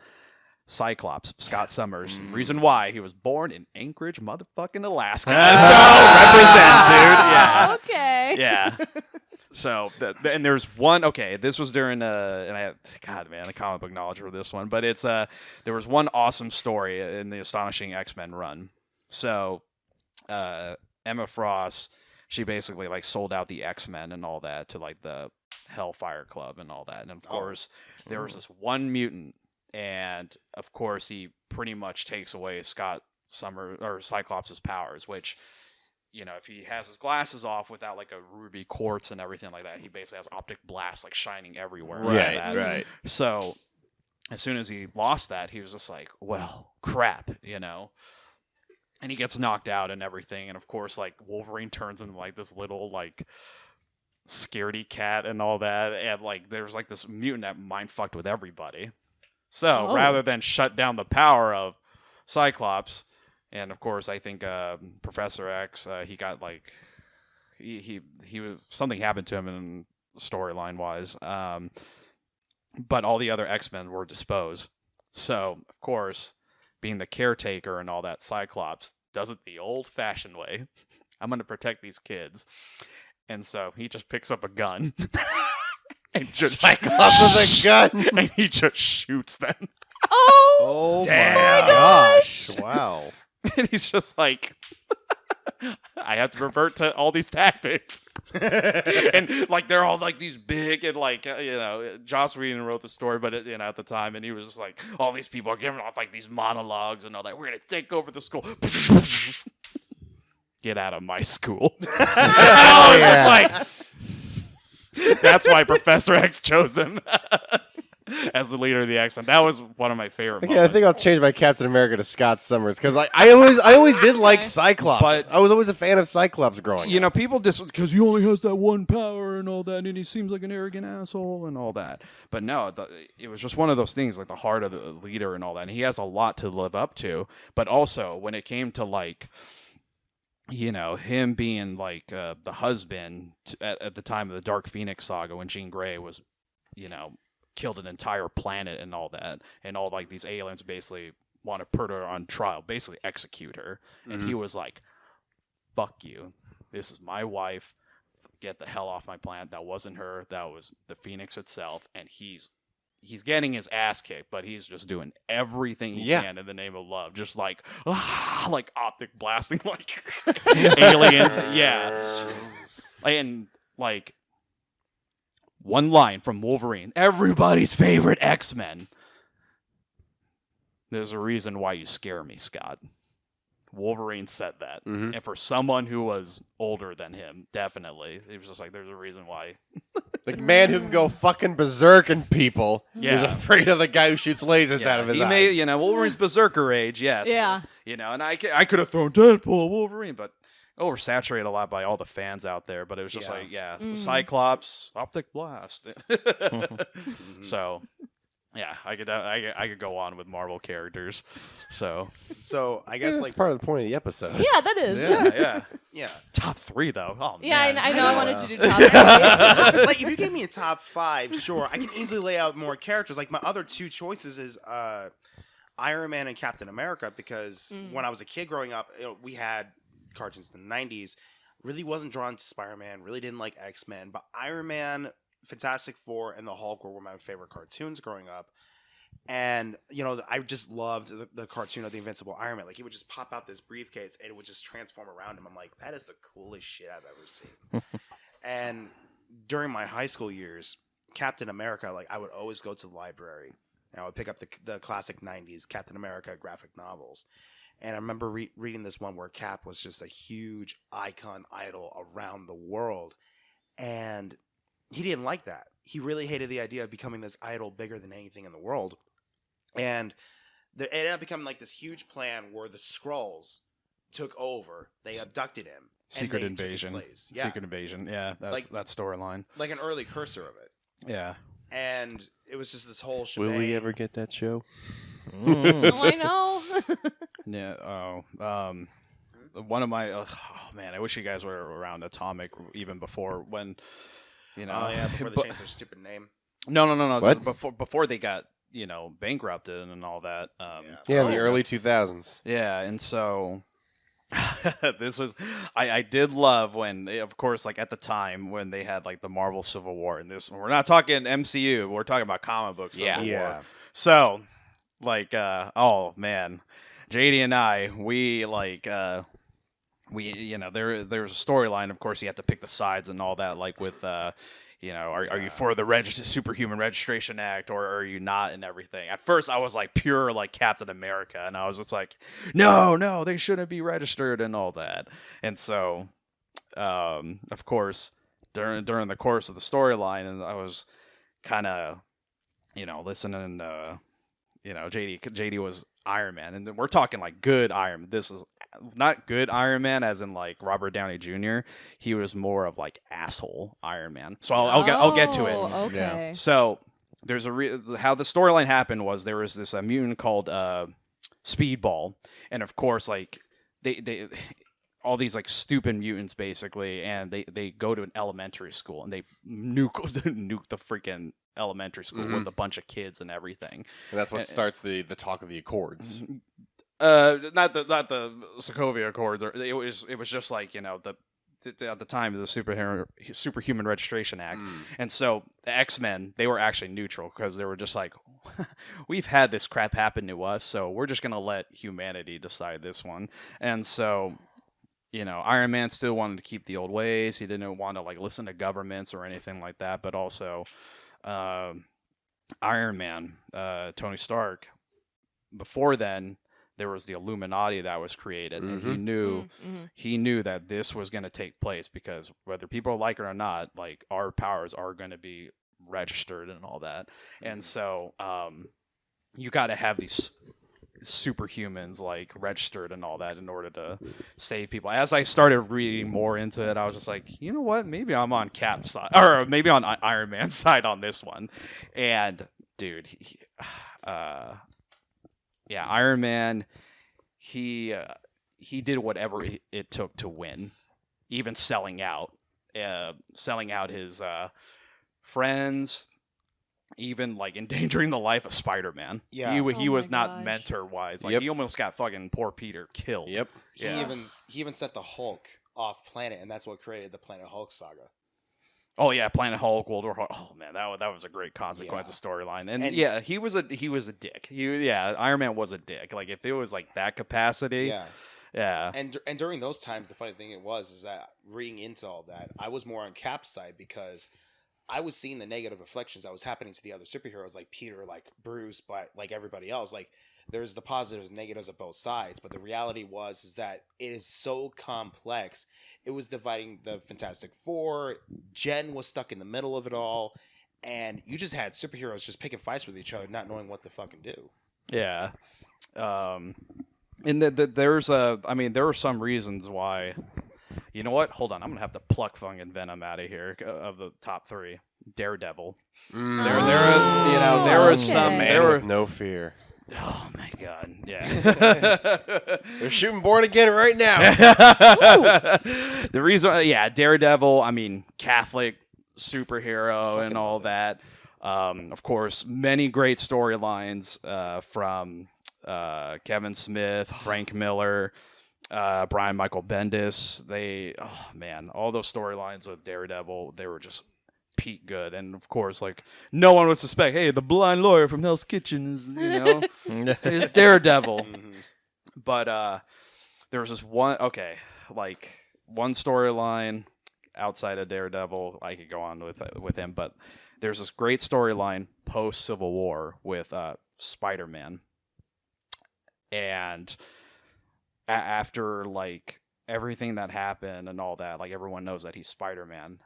Cyclops, Scott Summers. Reason why he was born in Anchorage, motherfucking Alaska. So represent, dude. Yeah. Okay. Yeah. So, and there's one. Okay, this was during and I had, God, man, the comic book knowledge for this one, but it's there was one awesome story in the Astonishing X-Men run. So, Emma Frost, she basically like sold out the X-Men and all that to like the Hellfire Club and all that, and of course there was this one mutant, and of course he pretty much takes away Scott Summers or Cyclops' powers, which. If he has his glasses off without like a ruby quartz and everything like that, he basically has optic blast like shining everywhere. Right. So as soon as he lost that, he was just like, well, crap, And he gets knocked out and everything. And of course, like Wolverine turns into like this little like scaredy cat and all that. And like there's like this mutant that mind fucked with everybody. So rather than shut down the power of Cyclops. And of course, I think Professor X, he got like he was something happened to him in storyline wise, but all the other X-Men were disposed. So of course, being the caretaker and all that, Cyclops does it the old-fashioned way. I'm going to protect these kids, and so he just picks up a gun and just Cyclops with a gun. and he just shoots them. Oh, Damn. gosh. Wow. And he's just like, I have to revert to all these tactics. And like they're all like these big and like Joss Whedon wrote the story, but at the time, and he was just like, all these people are giving off like these monologues and all that. We're gonna take over the school. Get out of my school. I was just like, that's why Professor X chose him. As the leader of the X-Men. That was one of my favorite moments. Yeah, I think I'll change my Captain America to Scott Summers because I always did like Cyclops. But- I was always a fan of Cyclops growing up. People just because he only has that one power and all that, and he seems like an arrogant asshole and all that. But no, it was just one of those things, like the heart of the leader and all that. And he has a lot to live up to. But also, when it came to like, him being like the husband at the time of the Dark Phoenix saga when Jean Grey was, killed an entire planet and all that, and all like these aliens basically want to put her on trial, basically execute her. And he was like, fuck you, this is my wife, get the hell off my planet. That wasn't her, that was the Phoenix itself. And he's getting his ass kicked, but he's just doing everything he can in the name of love, just like like optic blasting like aliens. And like one line from Wolverine, everybody's favorite X-Men. There's a reason why you scare me, Scott. Wolverine said that. And for someone who was older than him, definitely, he was just like, there's a reason why. The man who can go fucking berserk in people is Yeah. afraid of the guy who shoots lasers out of his eyes. Wolverine's berserker age, yes. Yeah. And I could have thrown Deadpool, Wolverine, but oversaturated a lot by all the fans out there. But it was just Cyclops, optic blast. So, yeah, I could go on with Marvel characters. So I guess That's like part of the point of the episode. Yeah, that is. yeah. Top 3 though. Oh Yeah, man. I know. I wanted to do top 3. like if you gave me a top 5, sure, I can easily lay out more characters. Like my other 2 choices is Iron Man and Captain America, because when I was a kid growing up, we had cartoons in the 90s. Really wasn't drawn to Spider-Man, really didn't like X-Men, but Iron Man, Fantastic Four, and the Hulk were my favorite cartoons growing up. And, I just loved the cartoon of the Invincible Iron Man. Like, he would just pop out this briefcase and it would just transform around him. I'm like, that is the coolest shit I've ever seen. And during my high school years, Captain America, like, I would always go to the library and I would pick up the classic 90s Captain America graphic novels. And I remember reading this one where Cap was just a huge icon idol around the world. And he didn't like that. He really hated the idea of becoming this idol bigger than anything in the world. And it ended up becoming like this huge plan where the Skrulls took over. They abducted him. Secret and they took his Invasion. place. Yeah. Secret Invasion. Yeah, that's that storyline. Like an early cursor of it. Yeah. And it was just this whole shebang. Will we ever get that show? Oh, I know. Yeah. one of my oh man, I wish you guys were around Atomic even before when Oh yeah, before they but- changed their stupid name. No. What? Before they got bankrupted and all that. Yeah, in the Oh. early 2000s. Yeah, and so this was I did love when, of course, like at the time when they had like the Marvel Civil War, and this we're not talking MCU, we're talking about comic books. Civil War. So like oh man, JD and I, we like there's a storyline. Of course, you have to pick the sides and all that, like with are you for the Superhuman Registration Act or are you not, and everything. At first, I was like pure like Captain America, and I was just like, no, they shouldn't be registered and all that. And so, of course, during the course of the storyline, and I was kind of, listening. JD was Iron Man, and then we're talking like good Iron Man. This is not good Iron Man, as in like Robert Downey Jr. He was more of like asshole Iron Man. So I'll get to it. Oh, okay. So there's how the storyline happened was there was this mutant called Speedball, and of course like they all these like stupid mutants basically, and they go to an elementary school and they nuke the freaking elementary school with a bunch of kids and everything. And that's what starts the talk of the Accords. Not the Sokovia Accords. It was just like at the time of the Superhuman Registration Act, and so the X-Men, they were actually neutral because they were just like, we've had this crap happen to us, so we're just gonna let humanity decide this one. And so Iron Man still wanted to keep the old ways. He didn't want to like listen to governments or anything like that, but also Iron Man, Tony Stark, before then, there was the Illuminati that was created, and he knew that this was going to take place because whether people like it or not, like our powers are going to be registered and all that. And so you got to have these superhumans like registered and all that in order to save people. As I started reading more into it, I was just like, you know what? Maybe I'm on Cap's side, or maybe on Iron Man's side on this one. And dude, Iron Man, he did whatever it took to win, even selling out his friends, even like endangering the life of Spider-Man. Yeah. he Oh was my not gosh. mentor-wise. Like Yep. he almost got fucking poor Peter killed. Yep. Yeah. He even sent the Hulk off planet, and that's what created the Planet Hulk saga. Oh yeah, Planet Hulk, World War Hulk. Oh man, that was a great consequence of storyline. And yeah, he was a dick. Iron Man was a dick. Like if it was like that capacity, yeah. And during those times, the funny thing is that reading into all that, I was more on Cap's side because I was seeing the negative reflections that was happening to the other superheroes, like Peter, like Bruce, but like everybody else. Like there's the positives and negatives of both sides, but the reality is that it is so complex. It was dividing the Fantastic Four. Jen was stuck in the middle of it all, and you just had superheroes just picking fights with each other, not knowing what to fucking do. Yeah. And there were some reasons why. You know what? Hold on. I'm going to have to pluck fucking Venom out of here of the top three. Daredevil. There were some. okay. Man with no fear. Oh my god. Yeah. They're shooting Born Again right now. The reason, Daredevil, I mean, Catholic superhero and all that. Of course, many great storylines from Kevin Smith, Frank Miller, Brian Michael Bendis. All those storylines with Daredevil, they were just peak good. And of course, like, no one would suspect, hey, the blind lawyer from Hell's Kitchen is Daredevil. But there was this one storyline outside of Daredevil. I could go on with him, but there's this great storyline post Civil War with Spider-Man, and after like everything that happened and all that, like everyone knows that he's Spider-Man.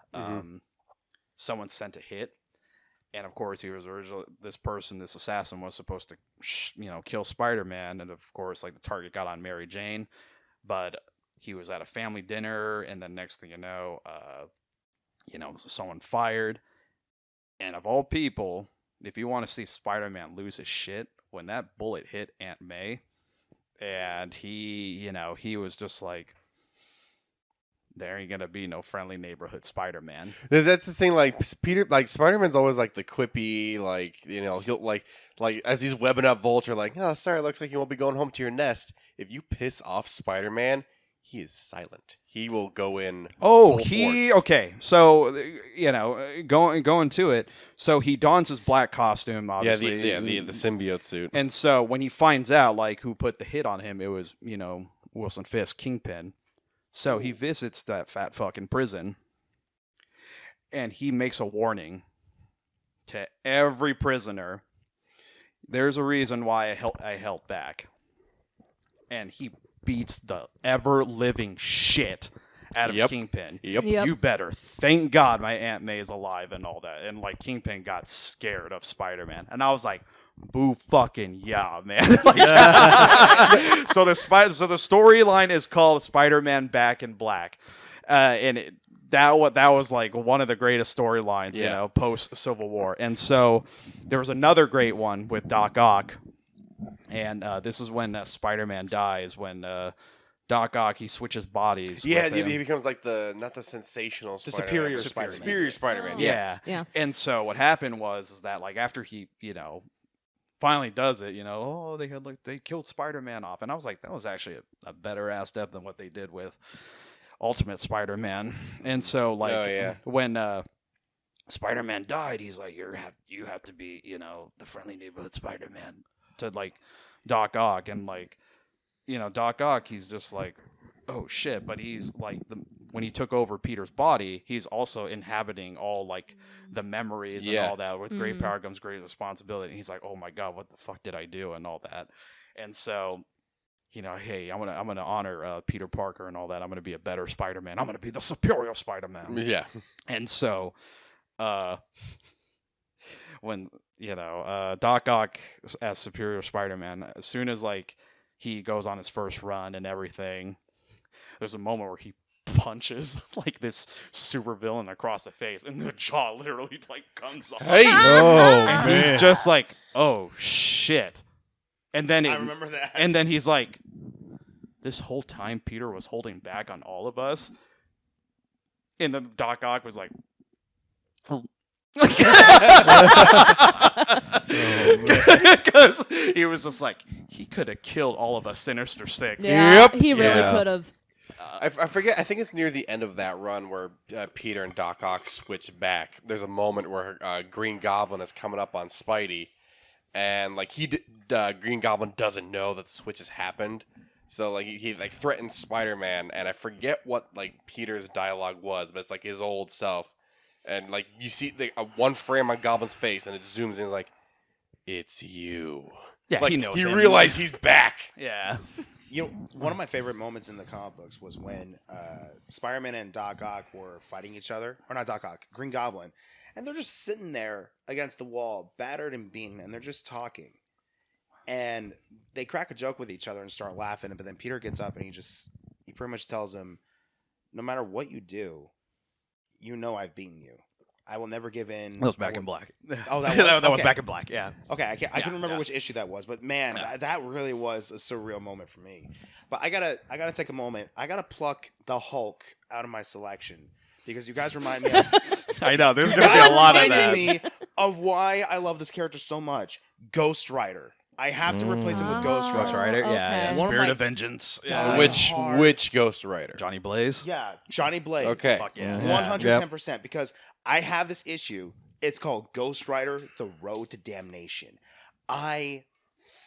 Someone sent a hit, and of course he was originally this assassin was supposed to kill Spider-Man, and of course like the target got on Mary Jane, but he was at a family dinner, and then next thing you know, someone fired. And of all people, if you want to see Spider-Man lose his shit, when that bullet hit Aunt May, and he was just like, there ain't gonna be no friendly neighborhood Spider-Man. That's the thing. Like Peter, like Spider-Man's always like the quippy, like he'll like as he's webbing up Vulture, like, oh, sorry, looks like you won't be going home to your nest. If you piss off Spider-Man, he is silent. He will go in. Oh, full force. okay. So going to it. So he dons his black costume, obviously. The symbiote suit. And so when he finds out like who put the hit on him, it was Wilson Fisk, Kingpin. So he visits that fat fucking prison, and he makes a warning to every prisoner. There's a reason why I held back. And he beats the ever-living shit out of Kingpin. Yep. You better thank God my Aunt May is alive and all that. And like Kingpin got scared of Spider-Man. And I was like, boo fucking yeah, man. So the storyline is called Spider-Man Back in Black. And that was like one of the greatest storylines, post Civil War. And so there was another great one with Doc Ock. And this is when Spider-Man dies, when Doc Ock, he switches bodies. Yeah, with him. he becomes like not the sensational The Spider-Man. superior Spider-Man. Yes. Yeah. And so what happened was that like after he, finally does it, they killed Spider-Man off. And I was like, that was actually a better ass death than what they did with Ultimate Spider-Man. And so like when Spider-Man died, he's like, you have to be, the friendly neighborhood Spider-Man to like Doc Ock. And like, Doc Ock, he's just like, oh shit, but he's like when he took over Peter's body, he's also inhabiting all like the memories and all that. With great power comes great responsibility. And he's like, oh my god, what the fuck did I do and all that. And so, hey, I'm gonna honor Peter Parker and all that. I'm gonna be a better Spider-Man. I'm gonna be the superior Spider-Man. Yeah. And so, when Doc Ock as superior Spider-Man, as soon as like he goes on his first run and everything, there's a moment where he punches like this super villain across the face, and the jaw literally like comes off. Hey, and he's just like, oh shit. And then I remember that. And then he's like, this whole time Peter was holding back on all of us. And then Doc Ock was like, because he was just like, he could have killed all of us Sinister Six. Yeah, he really could have. I forget. I think it's near the end of that run where Peter and Doc Ock switch back. There's a moment where Green Goblin is coming up on Spidey, and like Green Goblin doesn't know that the switch has happened. So like he like threatens Spider-Man, and I forget what like Peter's dialogue was, but it's like his old self. And like you see one frame on Goblin's face, and it zooms in like, "It's you." Yeah, like, he knows. He realized he's back. Yeah. One of my favorite moments in the comic books was when Spider-Man and Doc Ock were fighting each other, or not Doc Ock, Green Goblin, and they're just sitting there against the wall, battered and beaten, and they're just talking, and they crack a joke with each other and start laughing. But then Peter gets up and he pretty much tells him, "No matter what you do, I've beaten you. I will never give in." That was Back in Black. Oh, that was? that was Okay. Back in Black, yeah. Okay, I couldn't remember which issue that was, but man, that really was a surreal moment for me. But I gotta take a moment. I gotta pluck the Hulk out of my selection because you guys remind me of I know, there's going to be a lot of that. me of why I love this character so much. Ghost Rider. I have to replace him with Ghost Rider. Ghost Rider, Okay. yeah. One of Spirit my of Vengeance. die- Yeah. Which Ghost Rider? Johnny Blaze. Yeah, Johnny Blaze. Okay. Fuck yeah. 110%, because I have this issue. It's called Ghost Rider: The Road to Damnation. I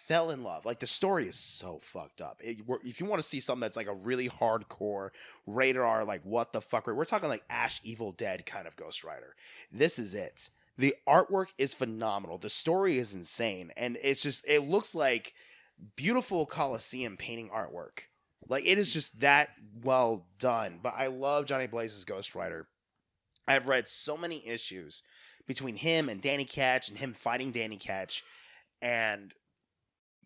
fell in love. Like, the story is so fucked up. If you want to see something that's like a really hardcore rated R, like what the fuck, we're talking like Ash Evil Dead kind of Ghost Rider. This is it. The artwork is phenomenal. The story is insane, and it looks like beautiful Colosseum painting artwork. Like, it is just that well done. But I love Johnny Blaze's Ghost Rider. I've read so many issues between him and Danny Ketch and him fighting Danny Ketch. And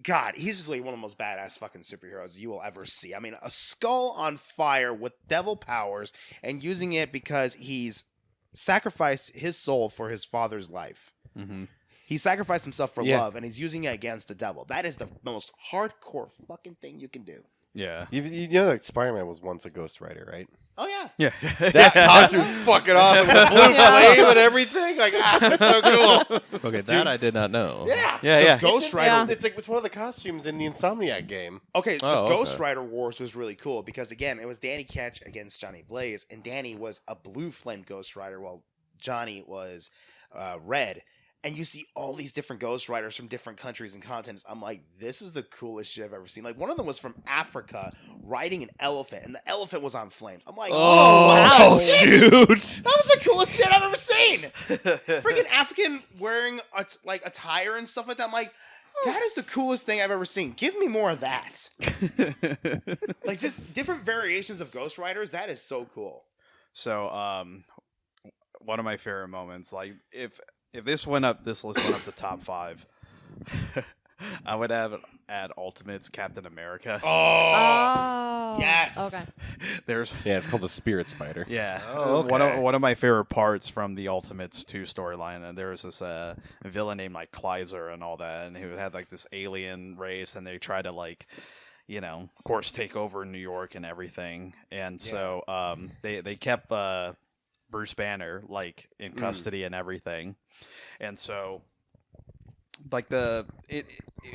God, he's just like one of the most badass fucking superheroes you will ever see. I mean, a skull on fire with devil powers and using it because he's sacrificed his soul for his father's life. Mm-hmm. He sacrificed himself for Yeah. love, and he's using it against the devil. That is the most hardcore fucking thing you can do. Yeah. You know that Spider-Man was once a Ghost Rider, right? Oh yeah. Yeah. That costume's fucking awesome. The blue Yeah. flame and everything. Like, that's so cool. Okay, that I did not know. Yeah. Yeah, yeah. Ghost Rider. It's one of the costumes in the Insomniac game. Okay, the Oh, Ghost okay. Rider Wars was really cool because again, it was Danny Ketch against Johnny Blaze, and Danny was a blue flame Ghost Rider while Johnny was red. And you see all these different Ghost Riders from different countries and continents. I'm like, this is the coolest shit I've ever seen. Like one of them was from Africa riding an elephant, and the elephant was on flames. I'm like, Oh, shoot. that was the coolest shit I've ever seen. Freaking African wearing attire and stuff like that. I'm like, that is the coolest thing I've ever seen. Give me more of that. Like just different variations of Ghost Riders. That is so cool. So, one of my favorite moments, like if this list went up to top 5, I would have it at Ultimates Captain America. Oh. yes. Okay. There's Yeah, it's called the Spirit Spider. yeah, Oh, one okay. of my favorite parts from the Ultimates 2 storyline, and there was this villain named like Kleiser and all that, and who had like this alien race, and they tried to like, you know, of course, take over New York and everything, and so they kept Bruce Banner like in custody and everything, and so like it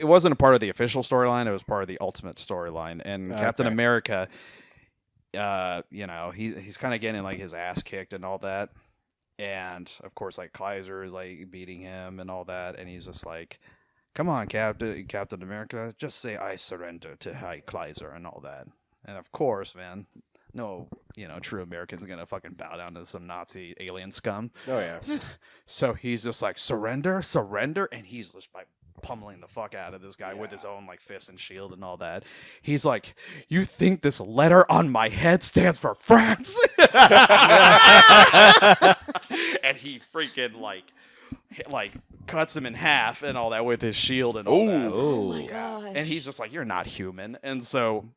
wasn't a part of the official storyline, it was part of the Ultimate storyline, and Captain Okay. America, you know, he's kind of getting like his ass kicked and all that, and of course like Kleiser is like beating him and all that, and he's just like, come on, Captain America, just say I surrender to High Kleiser and all that, and of course, man, no, you know, true American's gonna fucking bow down to some Nazi alien scum. Oh, yeah. So he's just like, surrender, and he's just like pummeling the fuck out of this guy with his own like fist and shield and all that. He's like, you think this letter on my head stands for France? And he freaking like cuts him in half and all that with his shield and all that. Oh my gosh. And he's just like, you're not human. And so,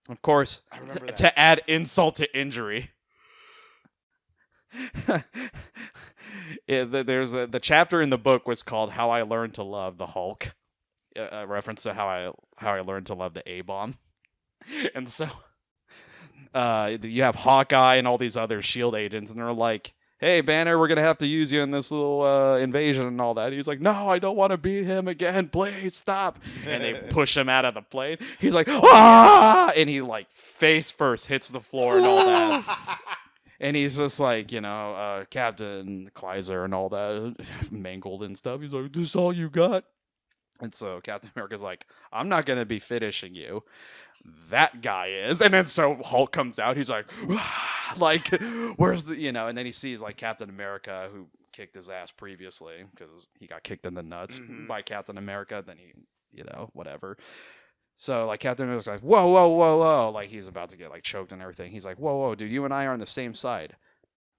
of course, I remember that. to add insult to injury, there's the chapter in the book was called "How I Learned to Love the Hulk," a reference to how I learned to love the A-bomb, and so you have Hawkeye and all these other Shield agents, and they're like, hey, Banner, we're going to have to use you in this little invasion and all that. He's like, no, I don't want to beat him again. Please stop. And they push him out of the plane. He's like, ah! And he, like, face first hits the floor and all that. And he's just like, you know, Captain Kleiser and all that, mangled and stuff. He's like, this is all you got? And so Captain America's like, I'm not going to be finishing you. That guy is. And then so Hulk comes out. He's like, like, where's the, you know, and then he sees like Captain America, who kicked his ass previously because he got kicked in the nuts by Captain America. Then he, you know, whatever. So like Captain America's like, whoa, whoa, whoa, whoa. Like he's about to get like choked and everything. He's like, whoa, whoa, dude, you and I are on the same side.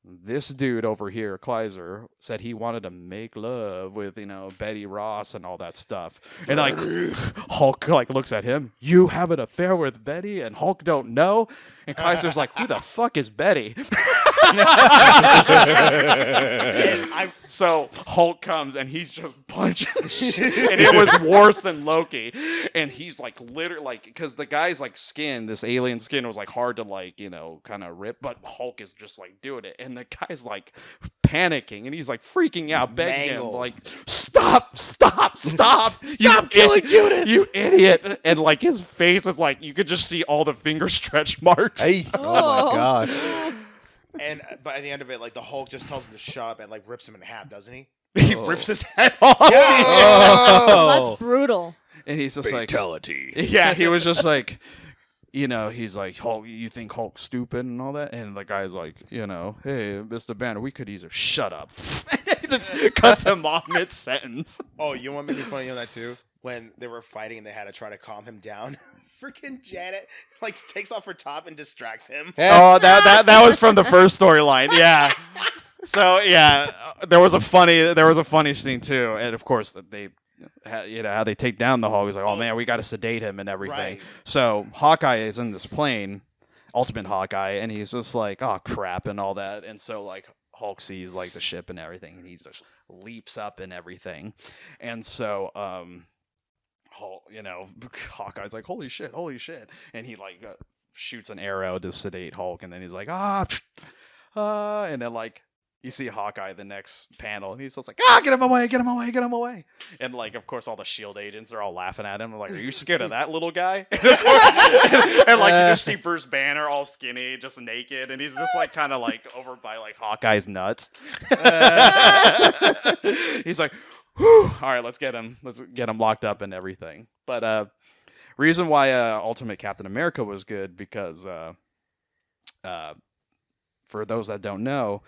This dude over here, Kleiser, said he wanted to make love with, you know, Betty Ross and all that stuff. And like Hulk like looks at him, you have an affair with Betty and Hulk don't know? And Kleiser's like, who the fuck is Betty? So Hulk comes and he's just punching shit. And it was worse than Loki. And he's like literally like, because the guy's like skin, this alien skin was like hard to like, you know, kind of rip, but Hulk is just like doing it. And the guy's like panicking and he's like freaking out, begging Mangled. him like, stop, stop killing Judas! You idiot. And like his face is like, you could just see all the finger stretch marks. Hey. Oh, my gosh. And by the end of it, like the Hulk just tells him to shut up and like rips him in half, doesn't he? He rips his head off. Oh, that's brutal. And he's just Fatality. like, yeah, he was just like, you know, he's like, Hulk, you think Hulk's stupid and all that? And the guy's like, you know, hey, Mr. Banner, we could either shut up. He just cuts him off mid-sentence. Oh, you want me to be funny on that too? When they were fighting and they had to try to calm him down. Freaking Janet like takes off her top and distracts him. Oh, that was from the first storyline. Yeah. So yeah, there was a funny scene too, and of course they, you know, how they take down the Hulk. He's like, oh man, we got to sedate him and everything. Right. So Hawkeye is in this plane, Ultimate Hawkeye, and he's just like, oh crap and all that, and so like Hulk sees like the ship and everything, and he just leaps up and everything, and so Hulk, Hawkeye's like, holy shit, and he like shoots an arrow to sedate Hulk, and then he's like, and then like you see Hawkeye the next panel, and he's just like, get him away. And like, of course, all the SHIELD agents are all laughing at him. They're like, are you scared of that little guy? And like, you just see Bruce Banner all skinny, just naked, and he's just like kind of like over by like Hawkeye's nuts. He's like, whew, all right, let's get him locked up and everything. But reason why Ultimate Captain America was good because for those that don't know,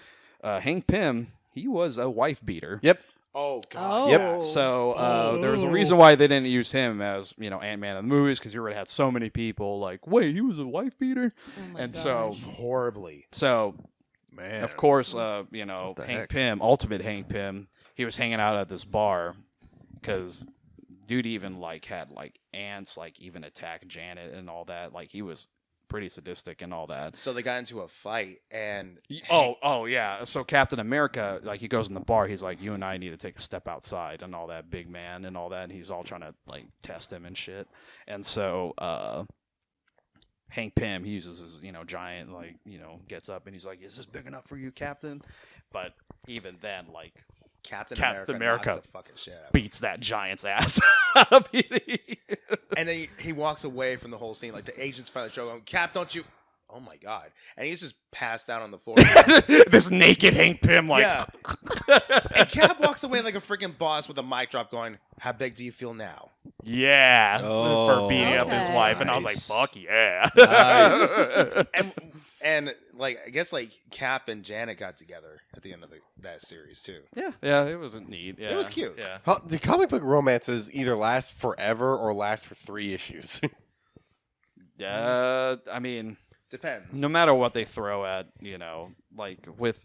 Hank Pym, he was a wife beater. Yep. Oh God. Oh. Yep. So there was a reason why they didn't use him as Ant-Man in the movies, because you already had so many people like, wait, he was a wife beater, gosh. Horribly. So Man. of course, the Hank heck? Pym, Ultimate Hank Pym, he was hanging out at this bar because dude even like had like ants like even attack Janet and all that. Like he was pretty sadistic and all that. So they got into a fight, and Oh yeah. So Captain America, like he goes in the bar, he's like, you and I need to take a step outside and all that, big man and all that. And he's all trying to like test him and shit. And so Hank Pym, he uses his, giant, like, gets up and he's like, is this big enough for you, Captain? But even then, like, Captain America knocks the fucking shit out of him. beats that giant's ass. And then he walks away from the whole scene. Like the agents finally show him, Cap, don't you? Oh my God! And he's just passed out on the floor. This naked Hank Pym, like, Yeah. And Cap walks away like a freaking boss with a mic drop, going, "How big do you feel now?" yeah, Oh, for beating up his okay. wife, and I was like, Nice. fuck yeah. Nice. And like I guess like Cap and Janet got together at the end of that series too. yeah, it was neat. Yeah, It was cute. Yeah. The comic book romances either last forever or last for 3 issues. I mean, Depends. no matter what they throw at, like with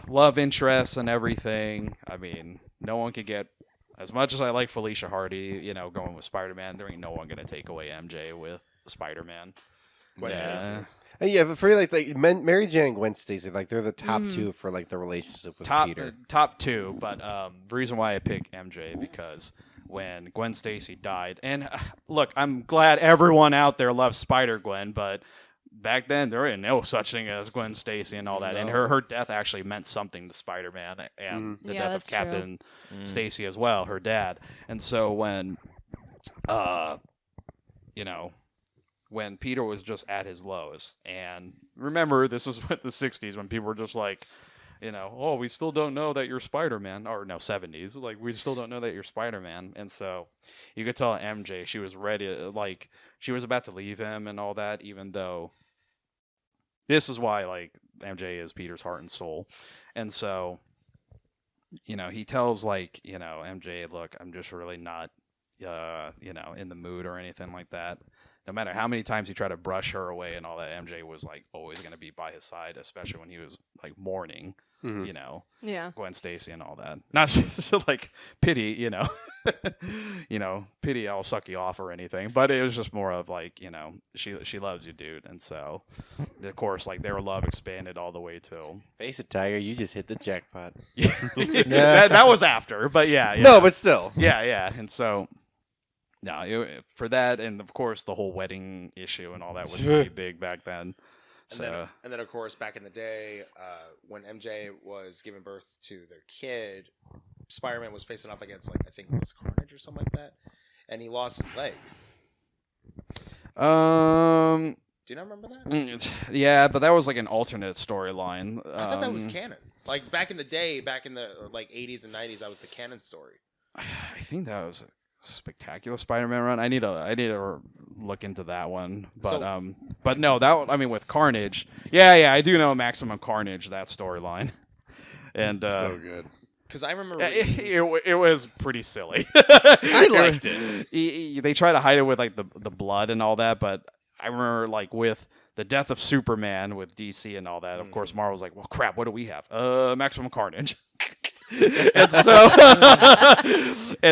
love interests and everything, I mean, no one could get, as much as I like Felicia Hardy, going with Spider-Man, there ain't no one going to take away MJ with Spider-Man. Gwen Stacy. And yeah, but for Mary Jane and Gwen Stacy, like they're the top two for like the relationship with Peter. Top two, but the reason why I pick MJ because when Gwen Stacy died, and look, I'm glad everyone out there loves Spider-Gwen, but back then there ain't no such thing as Gwen Stacy and all that, and her death actually meant something to Spider-Man and the death of that's Captain Stacy as well, her dad. And so when when Peter was just at his lowest, and remember, this was with the 60s when people were just like, oh, we still don't know that you're Spider-Man, or no, 70s, like, we still don't know that you're Spider-Man. And so you could tell MJ, she was ready, like, she was about to leave him and all that, even though this is why, like, MJ is Peter's heart and soul. And so, he tells, like, MJ, look, I'm just really not, in the mood or anything like that. No matter how many times he tried to brush her away and all that, MJ was like always going to be by his side, especially when he was like mourning, Yeah. Gwen Stacy and all that. Not just like pity, pity, I'll suck you off or anything, but it was just more of like, she loves you, dude. And so, of course, like their love expanded all the way to. Face it, Tiger, you just hit the jackpot. that was after, but yeah. No, but still. Yeah. And so. No, for that, and of course the whole wedding issue and all that was pretty big back then. And then, of course, back in the day, when MJ was giving birth to their kid, Spider-Man was facing off against, like, I think it was Carnage or something like that, and he lost his leg. Do you not remember that? Yeah, but that was like an alternate storyline. I thought that was canon. Like back in the day, back in the like 80s and 90s, that was the canon story. I think that was. Spectacular Spider-Man run. I need to look into that one. But no, with Carnage. Yeah, I do know Maximum Carnage, that storyline. And so good. Because I remember it was pretty silly. I liked it. They try to hide it with like the blood and all that, but I remember like with the death of Superman with DC and all that. Of course, Marvel's like, well, crap. What do we have? Maximum Carnage. and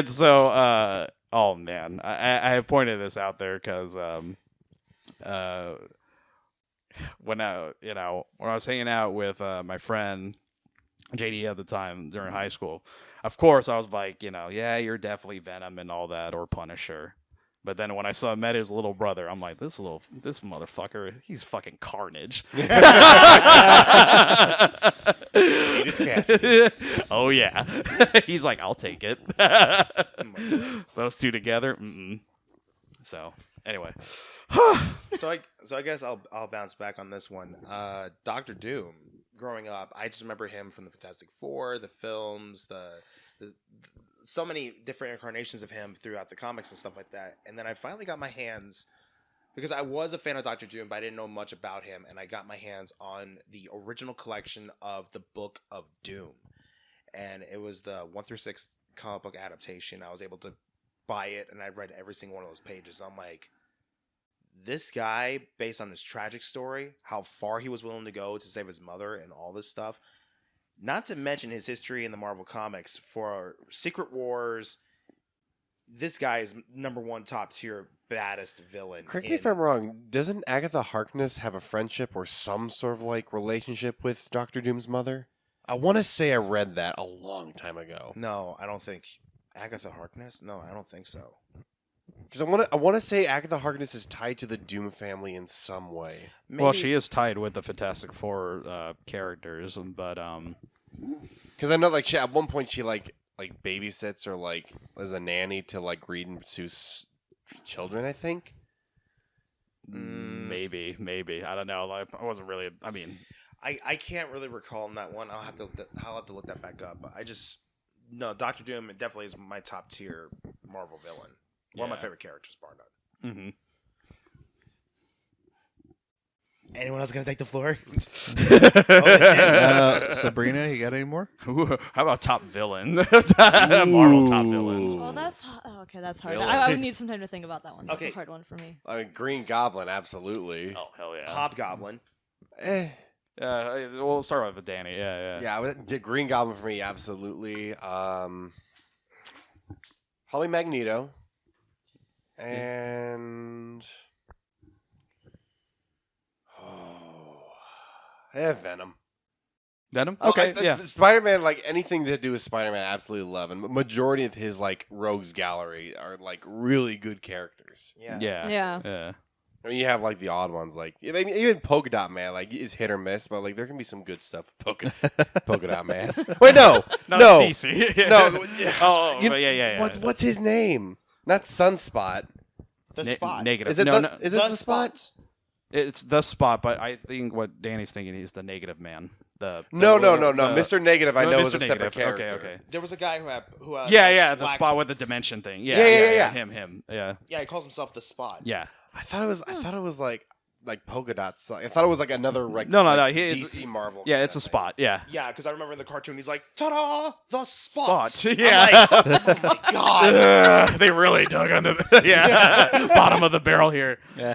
so oh man, I pointed this out there because when I was hanging out with my friend JD at the time during high school. Of course, I was like, yeah, you're definitely Venom and all that, or Punisher. But then when I met his little brother, I'm like, this motherfucker, he's fucking Carnage. Oh yeah, he's like, I'll take it. Those two together. Mm-mm. So anyway, So I guess I'll bounce back on this one. Doctor Doom. Growing up, I just remember him from the Fantastic Four, the films, the so many different incarnations of him throughout the comics and stuff like that. And then I finally got my hands, because I was a fan of Doctor Doom, but I didn't know much about him, and I got my hands on the original collection of the Book of Doom, and it was the 1 through 6 comic book adaptation. I was able to buy it, and I read every single one of those pages. I'm like, this guy, based on his tragic story, how far he was willing to go to save his mother and all this stuff, not to mention his history in the Marvel Comics for Secret Wars, this guy is number one top tier baddest villain. Correct me if I'm wrong. Doesn't Agatha Harkness have a friendship or some sort of like relationship with Doctor Doom's mother? I want to say I read that a long time ago. No, I don't think Agatha Harkness. No, I don't think so. Because I want to say Agatha Harkness is tied to the Doom family in some way. Maybe, well, she is tied with the Fantastic Four characters, but Because I know like at one point she like babysits or like as a nanny to like Reed and Sue's children, I think. maybe I don't know. Like, I wasn't really. I mean, I can't really recall in that one. I'll have to look that back up. But no, Doctor Doom definitely is my top tier Marvel villain. One of my favorite characters, bar none. mm-hmm. Anyone else gonna take the floor? Sabrina, you got any more? How about top villain? Marvel top villains. Well, that's okay. That's hard. Villain. I would need some time to think about that one. That's Okay. a hard one for me. I mean, Green Goblin, absolutely. Oh hell yeah. Hobgoblin. We'll start with Danny. Yeah. Yeah, Green Goblin for me, absolutely. Probably Magneto. And Venom. Venom. Oh, Okay. Yeah. Spider-Man, like anything to do with Spider-Man, I absolutely love, and majority of his like rogues gallery are like really good characters. Yeah. Yeah. I mean, you have like the odd ones, like I mean, even Polka Dot Man, like is hit or miss, but like there can be some good stuff. Polka Dot Man. Wait, no, DC. no. Yeah. What's his name? Not Sunspot. The Spot. Negative. Is it Is it the Spot? It's the Spot, but I think what Danny's thinking is the Negative Man. No. Mr. Negative, I know, is a Mr. separate Negative. character. Okay. There was a guy who Yeah, the black- Spot with the dimension thing. Yeah. Him. Yeah. Yeah, he calls himself the Spot. Yeah. I thought it was like polka dots. I thought it was like another like No. DC Marvel. Yeah, kind it's a of thing. Spot. Yeah. Yeah, because I remember in the cartoon he's like, "Ta-da, the Spot." Spot. Yeah. I'm like, oh my god. They really dug under the bottom of the barrel here. Yeah.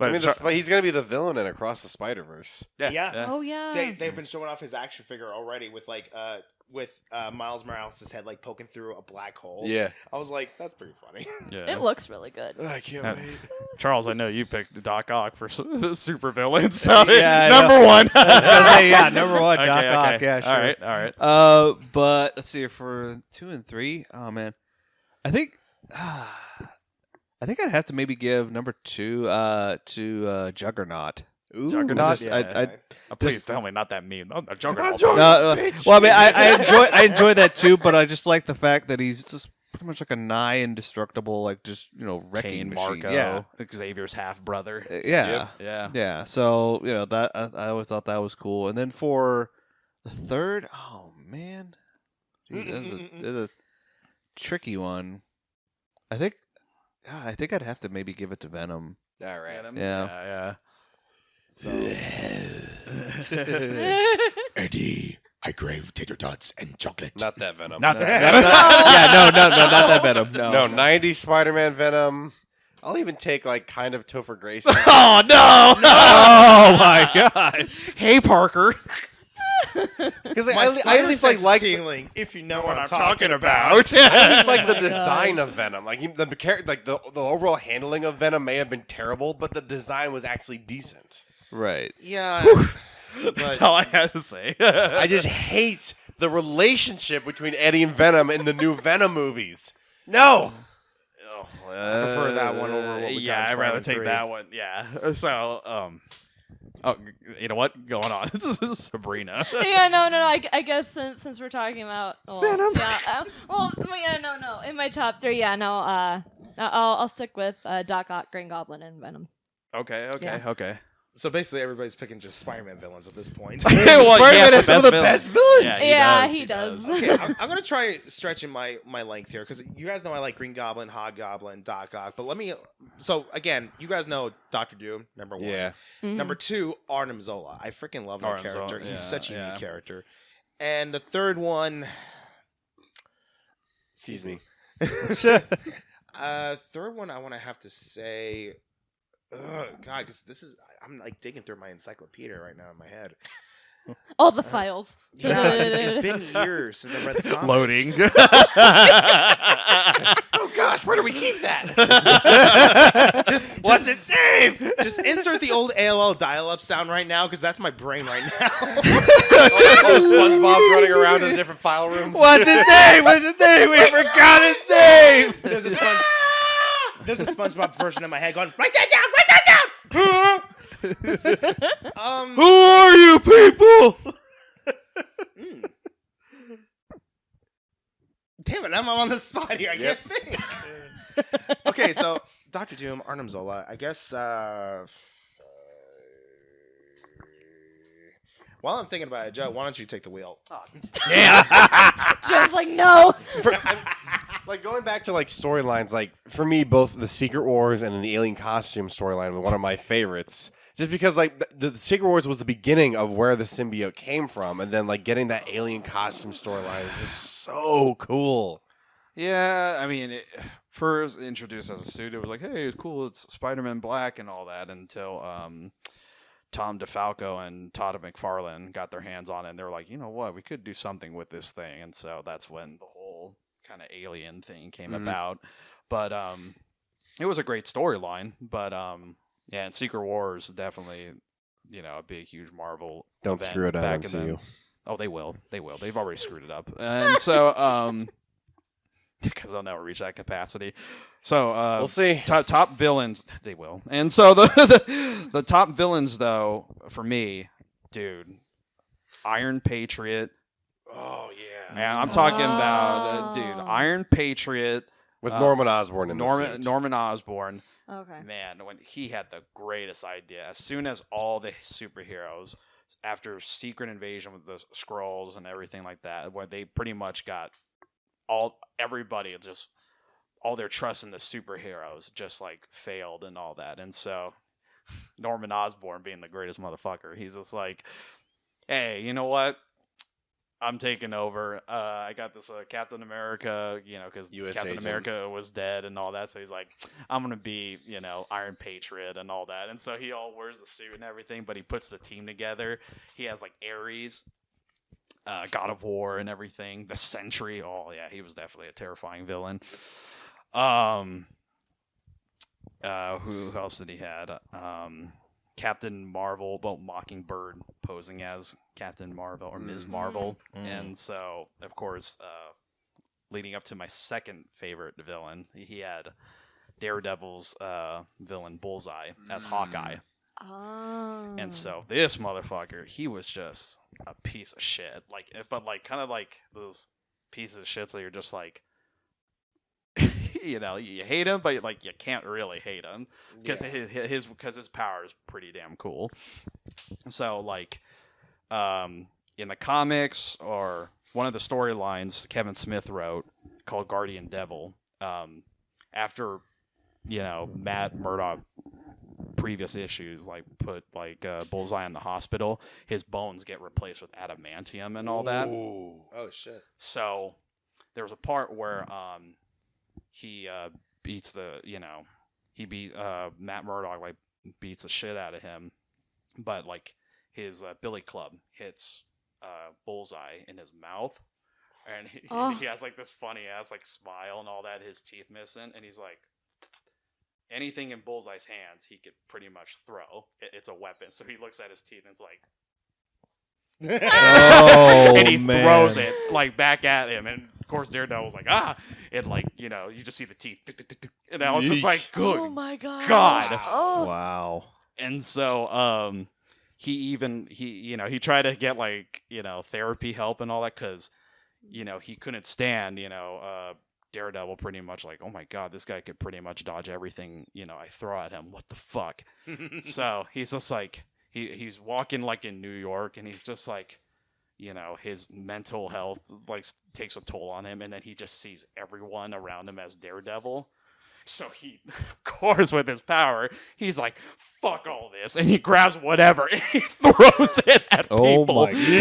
I mean, he's gonna be the villain in Across the Spider-Verse. Yeah. Oh yeah. They've been showing off his action figure already with Miles Morales' head like poking through a black hole. Yeah. I was like, that's pretty funny. Yeah. It looks really good. I can't Uh, wait. Charles, I know you picked Doc Ock for super villain. So Yeah, I number know. one. Yeah, number one, Doc Okay, Ock. okay. Yeah, sure. All right. But let's see, for 2 and 3, oh man, I think I'd have to maybe give number 2 to Juggernaut. Ooh, Juggernaut? Just- Yeah. Please just- tell me not that mean. Oh, Juggernaut. Bitch. Well, I mean, I enjoy that too, but I just like the fact that he's just pretty much like a nigh indestructible, like just wrecking Kane machine. Marco, Yeah, Xavier's half brother. yeah, Yeah. yeah. So that I always thought that was cool. And then for the third, oh man, dude, that's a tricky one. I think I'd have to maybe give it to Venom. All right. Yeah. Eddie, I crave tater tots and chocolate. Not that Venom. Not Yeah, that. no, not that Venom. No, 90s Spider-Man Venom. I'll even take like kind of Topher Grace. Oh no! Oh my gosh. Hey Parker. Because I at least like tingling, if you know what I'm talking about. I at least like the my design of Venom. Like the overall handling of Venom may have been terrible, but the design was actually decent. Right. Yeah. That's all I had to say. I just hate the relationship between Eddie and Venom in the new Venom movies. No. I prefer that one over what we got in I'd rather Spider-Man take 3. that one. Yeah. So, oh, you know what? Going on. This is Sabrina. Yeah, no. I guess since we're talking about Venom. Yeah. No. In my top 3, yeah, no. I'll stick with Doc Ock, Green Goblin, and Venom. Okay. Yeah. So basically, everybody's picking just Spider-Man villains at this point. Well, Spider-Man yeah, has some of the best villains. Yeah, He does. Okay, I'm gonna try stretching my length here because you guys know I like Green Goblin, Hobgoblin, Doc Ock. But let me. So again, you guys know Doctor Doom, number 1. Yeah. Mhm. Number 2, Arnim Zola. I freaking love that Arnim character. Zola, He's yeah, such a yeah. unique character. And the third one. Excuse me. Third one, I want to have to say. God, because I'm like digging through my encyclopedia right now in my head. All the files. Yeah, it's been years since I read the comics. Loading. Oh gosh, where do we keep that? What's its name? Just insert the old AOL dial-up sound right now, because that's my brain right now. SpongeBob's running around in the different file rooms. What's his name? We forgot his name. There's a SpongeBob version in my head going, write that down, write that down. Who are you people? Damn it, I'm on the spot here. I can't think. Okay, so Doctor Doom, Arnim Zola. I guess. While I'm thinking about it, Joe, why don't you take the wheel? Joe's like, no. Like going back to like storylines, like for me, both the Secret Wars and then the Alien Costume storyline were one of my favorites. Just because like the Secret Wars was the beginning of where the symbiote came from, and then like getting that Alien Costume storyline is just so cool. Yeah, I mean, first introduced as a suit, it was like, hey, it's cool, it's Spider-Man Black and all that, until Tom DeFalco and Todd McFarlane got their hands on it, and they were like, you know what, we could do something with this thing, and so that's when the whole kind of alien thing came about. But it was a great storyline, but yeah, and Secret Wars definitely, a big, huge Marvel Don't event screw it up, back in MCU. Oh, they will. They've already screwed it up. And so, because they'll never reach that capacity. So, We'll see. Top villains, they will. And so the top villains, though, for me, dude, Iron Patriot. Oh yeah. Man, I'm talking about, dude, Iron Patriot. With Norman Osborn in the suit. Norman Osborn. Okay. Man, when he had the greatest idea. As soon as all the superheroes, after Secret Invasion with the Skrulls and everything like that, where they pretty much got everybody just all their trust in the superheroes just like failed and all that. And so Norman Osborn, being the greatest motherfucker, he's just like, hey, you know what? I'm taking over. I got this Captain America, because Captain agent. America was dead and all that. So he's like, I'm going to be, Iron Patriot and all that. And so he all wears the suit and everything, but he puts the team together. He has like Ares, God of War and everything. The Sentry. Oh, yeah, he was definitely a terrifying villain. Who else did he had? Captain Marvel, Mockingbird posing as Captain Marvel or Ms. Marvel. And so, of course, leading up to my second favorite villain, he had Daredevil's villain Bullseye as Hawkeye. Oh. And so this motherfucker, he was just a piece of shit. But kind of like those pieces of shit, so you're just like, you hate him, but you can't really hate him because his power is pretty damn cool. So in the comics, or one of the storylines Kevin Smith wrote called Guardian Devil, after Matt Murdock previous issues put Bullseye in the hospital, his bones get replaced with adamantium and all that. Oh shit. So there was a part where he beats Matt Murdock, beats the shit out of him, but his billy club hits Bullseye in his mouth, and he has this funny ass smile and all that, his teeth missing, and he's like, anything in Bullseye's hands he could pretty much throw. It's a weapon. So he looks at his teeth and it's like, Oh, and he man. throws it like back at him, and of course Daredevil was like, and like you just see the teeth, and I was just like, good Oh my god. God. Oh. Wow. And so he tried to get like therapy help and all that because he couldn't stand Daredevil pretty much like, oh my god, this guy could pretty much dodge everything I throw at him. What the fuck? So he's just like he's walking like in New York, and he's just like his mental health like takes a toll on him, and then he just sees everyone around him as Daredevil. So he, of course, with his power, he's like, fuck all this. And he grabs whatever and he throws it at Oh people. my And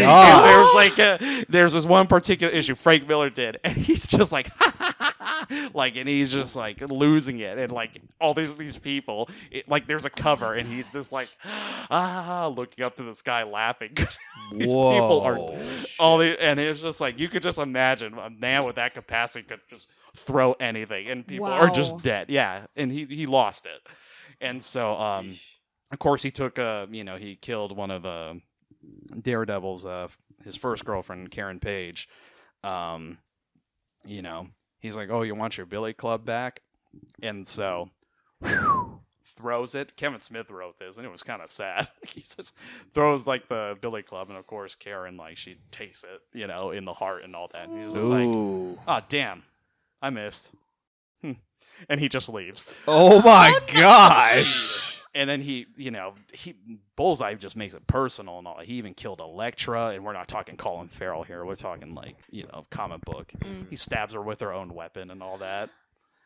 god. there's this one particular issue Frank Miller did. And he's just like, like, and he's just like losing it. And like all these people, like there's a cover and he's just like, looking up to the sky laughing. Because these people are and it's just like, you could just imagine a man with that capacity could just throw anything and people are just dead. Yeah. And he lost it. And so of course he took he killed one of Daredevil's his first girlfriend, Karen Page. He's like, oh, you want your billy club back? And so throws it. Kevin Smith wrote this, and it was kind of sad. He just throws like the billy club, and of course Karen, like, she takes it, in the heart and all that. And he's just like, oh damn, I missed. And he just leaves. Oh my gosh. And then he Bullseye just makes it personal and all that. He even killed Elektra, and we're not talking Colin Farrell here. We're talking like, comic book. He stabs her with her own weapon and all that.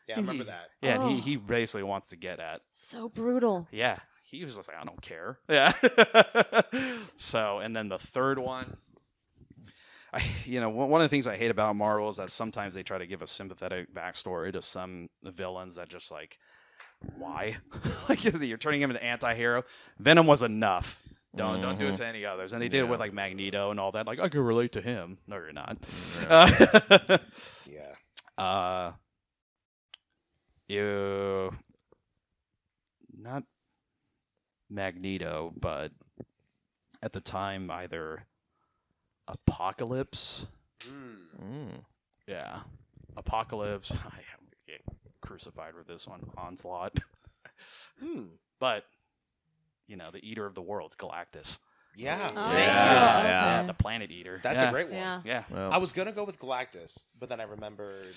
Yeah, I remember that. Yeah, and he basically wants to get at. So brutal. Yeah, he was just like, I don't care. Yeah. So, and then the third one, one of the things I hate about Marvel is that sometimes they try to give a sympathetic backstory to some villains that just like, why? Like, you're turning him into anti-hero. Venom was enough. Don't do it to any others. And they did it with like Magneto and all that. Like, I can relate to him. No, you're not. Yeah. You not Magneto, but at the time either Apocalypse. Yeah, Apocalypse. I get crucified with this one. Onslaught. But the Eater of the Worlds, Galactus. Yeah. Oh, Yeah. The Planet Eater. That's a great one. Yeah. Yeah. Well, I was going to go with Galactus, but then I remembered.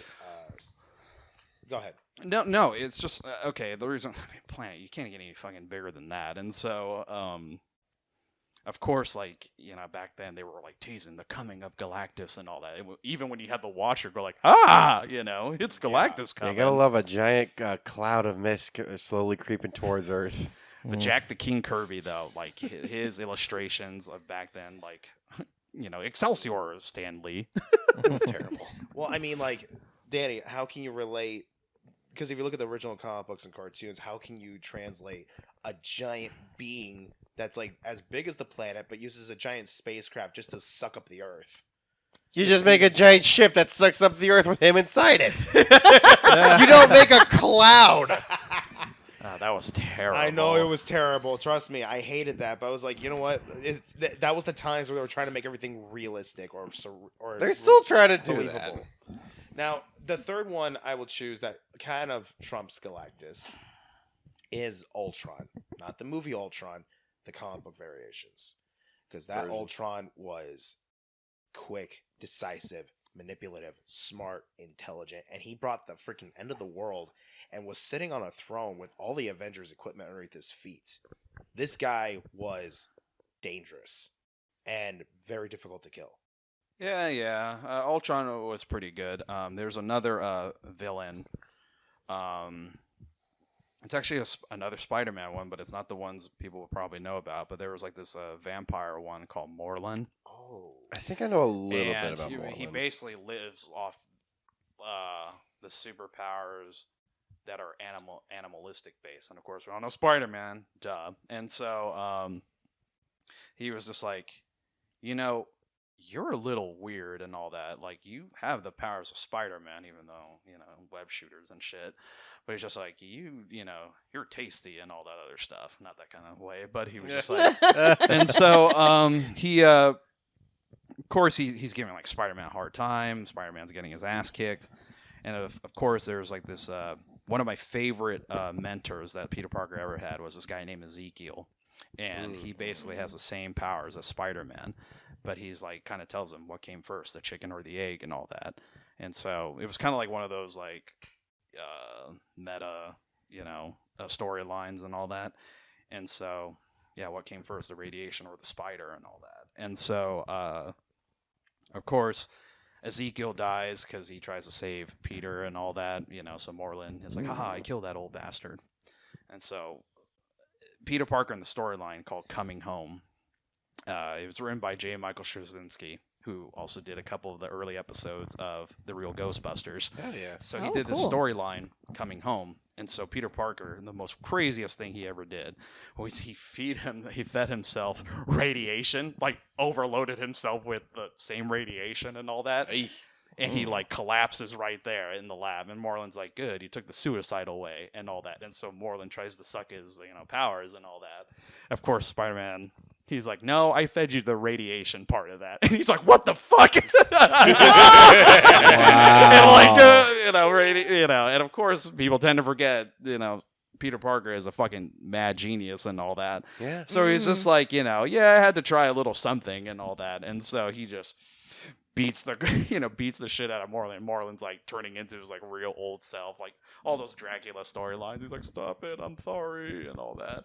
Go ahead. No, it's just okay. The reason, Planet, you can't get any fucking bigger than that, and so, of course, like back then they were like teasing the coming of Galactus and all that. Even when you had the Watcher go like, it's Galactus coming. You gotta love a giant cloud of mist slowly creeping towards Earth. But Jack the King Kirby, though, like his illustrations of back then, like Excelsior Stan Lee. It was terrible. Well, I mean, like, Danny, how can you relate? Because if you look at the original comic books and cartoons, how can you translate a giant being that's like as big as the planet but uses a giant spacecraft just to suck up the Earth? You just make a giant ship that sucks up the Earth with him inside it. You don't make a cloud. That was terrible. I know it was terrible. Trust me, I hated that. But I was like, you know what? That was the times where they were trying to make everything realistic or They're still trying to do believable. Now, the third one I will choose that kind of trumps Galactus is Ultron. Not the movie Ultron, the comic book variations. Because that Ultron was quick, decisive, manipulative, smart, intelligent, and he brought the freaking end of the world and was sitting on a throne with all the Avengers equipment underneath his feet. This guy was dangerous and very difficult to kill. Yeah. Ultron was pretty good. There's another villain. It's actually another Spider-Man one, but it's not the ones people will probably know about. But there was like this vampire one called Morlun. Oh. I think I know a little bit And about he Morlun. basically lives off the superpowers that are animalistic based. And of course, we all know Spider-Man, duh. And so he was just like, you're a little weird and all that. Like, you have the powers of Spider-Man, even though, web shooters and shit. But he's just like, you're tasty and all that other stuff. Not that kind of way, but he was just like... And so he of course, he's giving like Spider-Man a hard time. Spider-Man's getting his ass kicked, and of course, there's like this. One of my favorite mentors that Peter Parker ever had was this guy named Ezekiel, and he basically has the same powers as Spider-Man, but he's like kind of tells him what came first, the chicken or the egg, and all that. And so it was kind of like one of those like meta, storylines and all that. And so, yeah, what came first, the radiation or the spider and all that? And so, of course, Ezekiel dies because he tries to save Peter and all that, so Moreland is like, haha, I killed that old bastard. And so Peter Parker in the storyline called Coming Home, it was written by J. Michael Straczynski, who also did a couple of the early episodes of The Real Ghostbusters. Hell yeah. So he did this storyline, Coming Home. And so Peter Parker, the most craziest thing he ever did was he fed himself radiation, like overloaded himself with the same radiation and all that. Hey. And he like collapses right there in the lab. And Moreland's like, good, he took the suicidal way and all that. And so Moreland tries to suck his powers and all that. Of course, Spider-Man, he's like, no, I fed you the radiation part of that. And he's like, what the fuck? And of course, people tend to forget, Peter Parker is a fucking mad genius and all that. Yeah. So he's just like, I had to try a little something and all that. And so he just beats the shit out of Moreland. Moreland's like turning into his like real old self, like all those Dracula storylines. He's like, stop it, I'm sorry, and all that.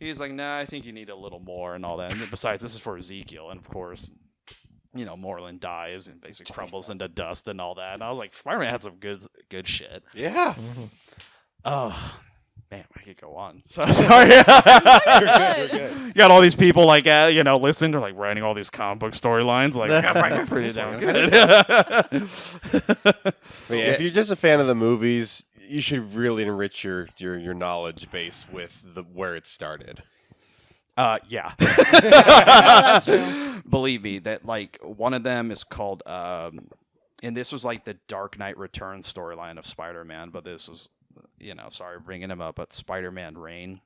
He's like, nah, I think you need a little more and all that. And besides, this is for Ezekiel, and of course, Moreland dies and basically crumbles into dust and all that. And I was like, Spider-Man had some good shit. Yeah. Oh. Man, I could go on. So sorry. You're good. You got all these people like, listening to like writing all these comic book storylines. Like, pretty damn good. If you're just a fan of the movies, you should really enrich your knowledge base with where it started. Yeah. That's true. Believe me, that like one of them is called, and this was like the Dark Knight Returns storyline of Spider-Man, but this was. Sorry bringing him up, but Spider-Man Reign.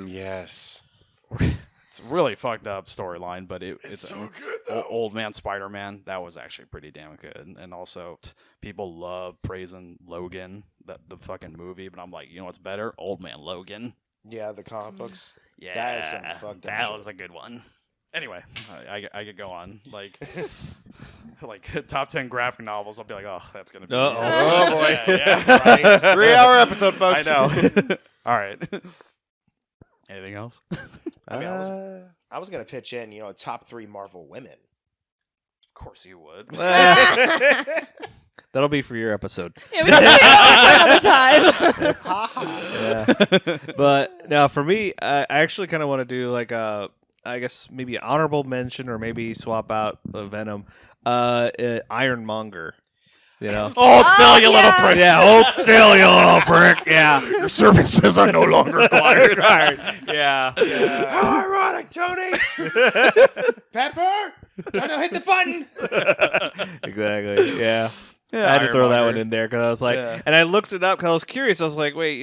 Yes. It's a really fucked up storyline, but it's so good. Old Man Spider-Man. That was actually pretty damn good. And also, people love praising Logan, the fucking movie, but I'm like, you know what's better? Old Man Logan. Yeah, the comic books. Yeah, That is some fucked up that shit. was a good one. Anyway, I could go on. Like top 10 graphic novels, I'll be like, oh, that's going to be... Oh, boy. Yeah, right. 3-hour episode, folks. I know. All right. Anything else? I mean, I was gonna pitch in, top 3 Marvel women. Of course you would. That'll be for your episode. Yeah, we can do it another time. Yeah. But now for me, I actually kind of want to do like I guess maybe an honorable mention or maybe swap out Venom. Ironmonger. Hold still, you little prick. Yeah, hold still, you little prick. Yeah. Your services are no longer required. Yeah. How ironic, Tony. Pepper, don't hit the button. Exactly. Yeah. I had to throw that one in there because I was like, and I looked it up because I was curious. I was like, wait,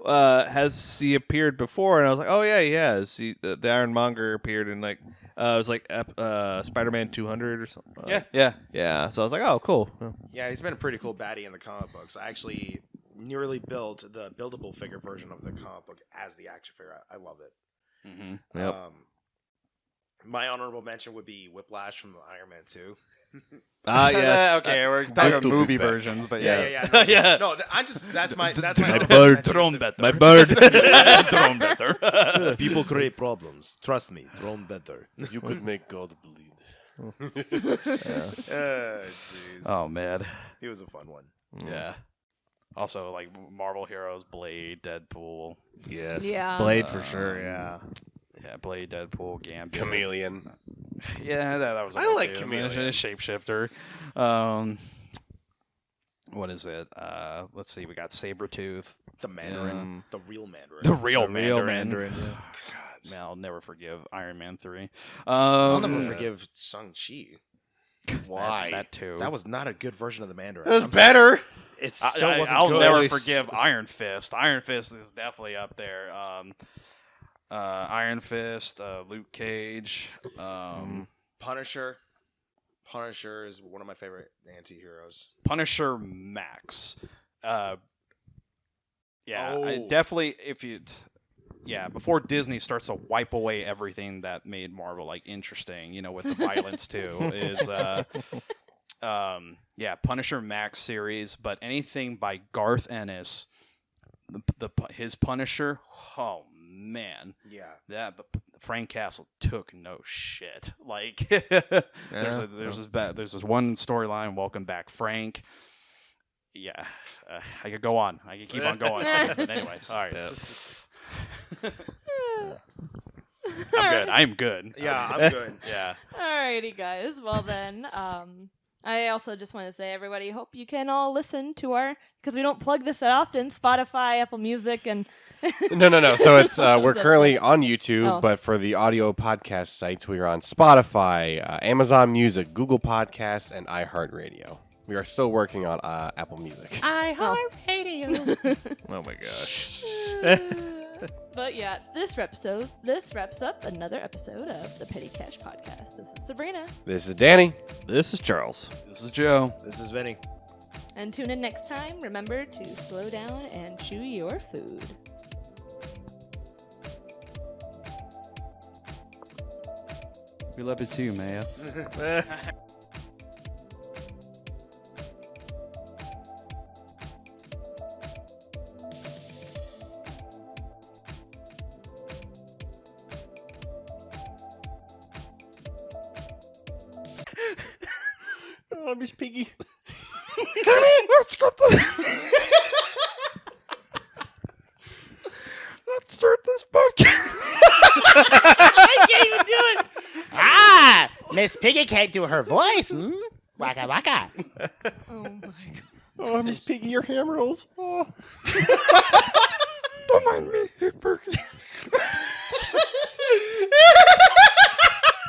has he appeared before? And I was like, oh yeah, he has. The Ironmonger appeared in like it was like Spider-Man 200 or something. Yeah. So I was like, oh, cool. Yeah, he's been a pretty cool baddie in the comic books. I actually nearly built the buildable figure version of the comic book as the action figure. I love it. Mm-hmm. Yep. My honorable mention would be Whiplash from Iron Man 2. Yes. Okay, we're talking movie versions, but Yeah. No, that's my My bird. My bird. People create problems. Trust me, thrown better. You could make God bleed. Jeez. Oh man, It was a fun one. yeah. Also, like Marvel heroes, Blade, Deadpool. Yes. Yeah. Blade for sure. Yeah. Yeah, Blade, Deadpool, Gambit. Chameleon. Yeah, that was. I okay like too. Chameleon. Shapeshifter. What is it? Let's see. We got Sabretooth. The Mandarin. The real Mandarin. The real Real Mandarin. Mandarin. Yeah. God, man, I'll never forgive Iron Man 3. I'll never forgive Shang-Chi. Why? That too. That was not a good version of the Mandarin. It was better. It still wasn't I'll good. never Always- forgive Iron Fist. Iron Fist is definitely up there. Iron Fist, Luke Cage. Punisher. Punisher is one of my favorite anti-heroes. Punisher Max. I Oh. definitely before Disney starts to wipe away everything that made Marvel like interesting, with the violence too, is Punisher Max series, but anything by Garth Ennis, his Punisher, oh man. Yeah. But Frank Castle took no shit. Like there's this one storyline, Welcome Back Frank. Yeah, I could go on. I could keep on going. But anyways, all right. I'm good. I'm good. Yeah, I'm good. Yeah. Alrighty, guys. Well then, I also just want to say, everybody, hope you can all listen to because we don't plug this that often, Spotify, Apple Music, and No. So it's we're currently on YouTube, Oh. but for the audio podcast sites, we are on Spotify, Amazon Music, Google Podcasts, and iHeartRadio. We are still working on Apple Music. iHeartRadio. Oh my gosh. But yeah, this wraps up another episode of the Petty Cash Podcast. This is Sabrina, This is Danny. This is Charles. This is Joe. This is Vinny. and tune in next time. Remember to slow down and chew your food. We love it too, Maya. Oh, Miss Piggy. Come in. Let's start this podcast. I can't even do it. Ah, Miss Piggy can't do her voice. Waka waka. Oh my god. Oh, Miss Piggy, your ham rolls. Oh. Don't mind me, Perky.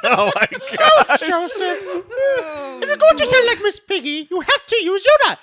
Oh my god. Joseph, Oh, if you're going to sound like Miss Piggy, you have to use Yoda.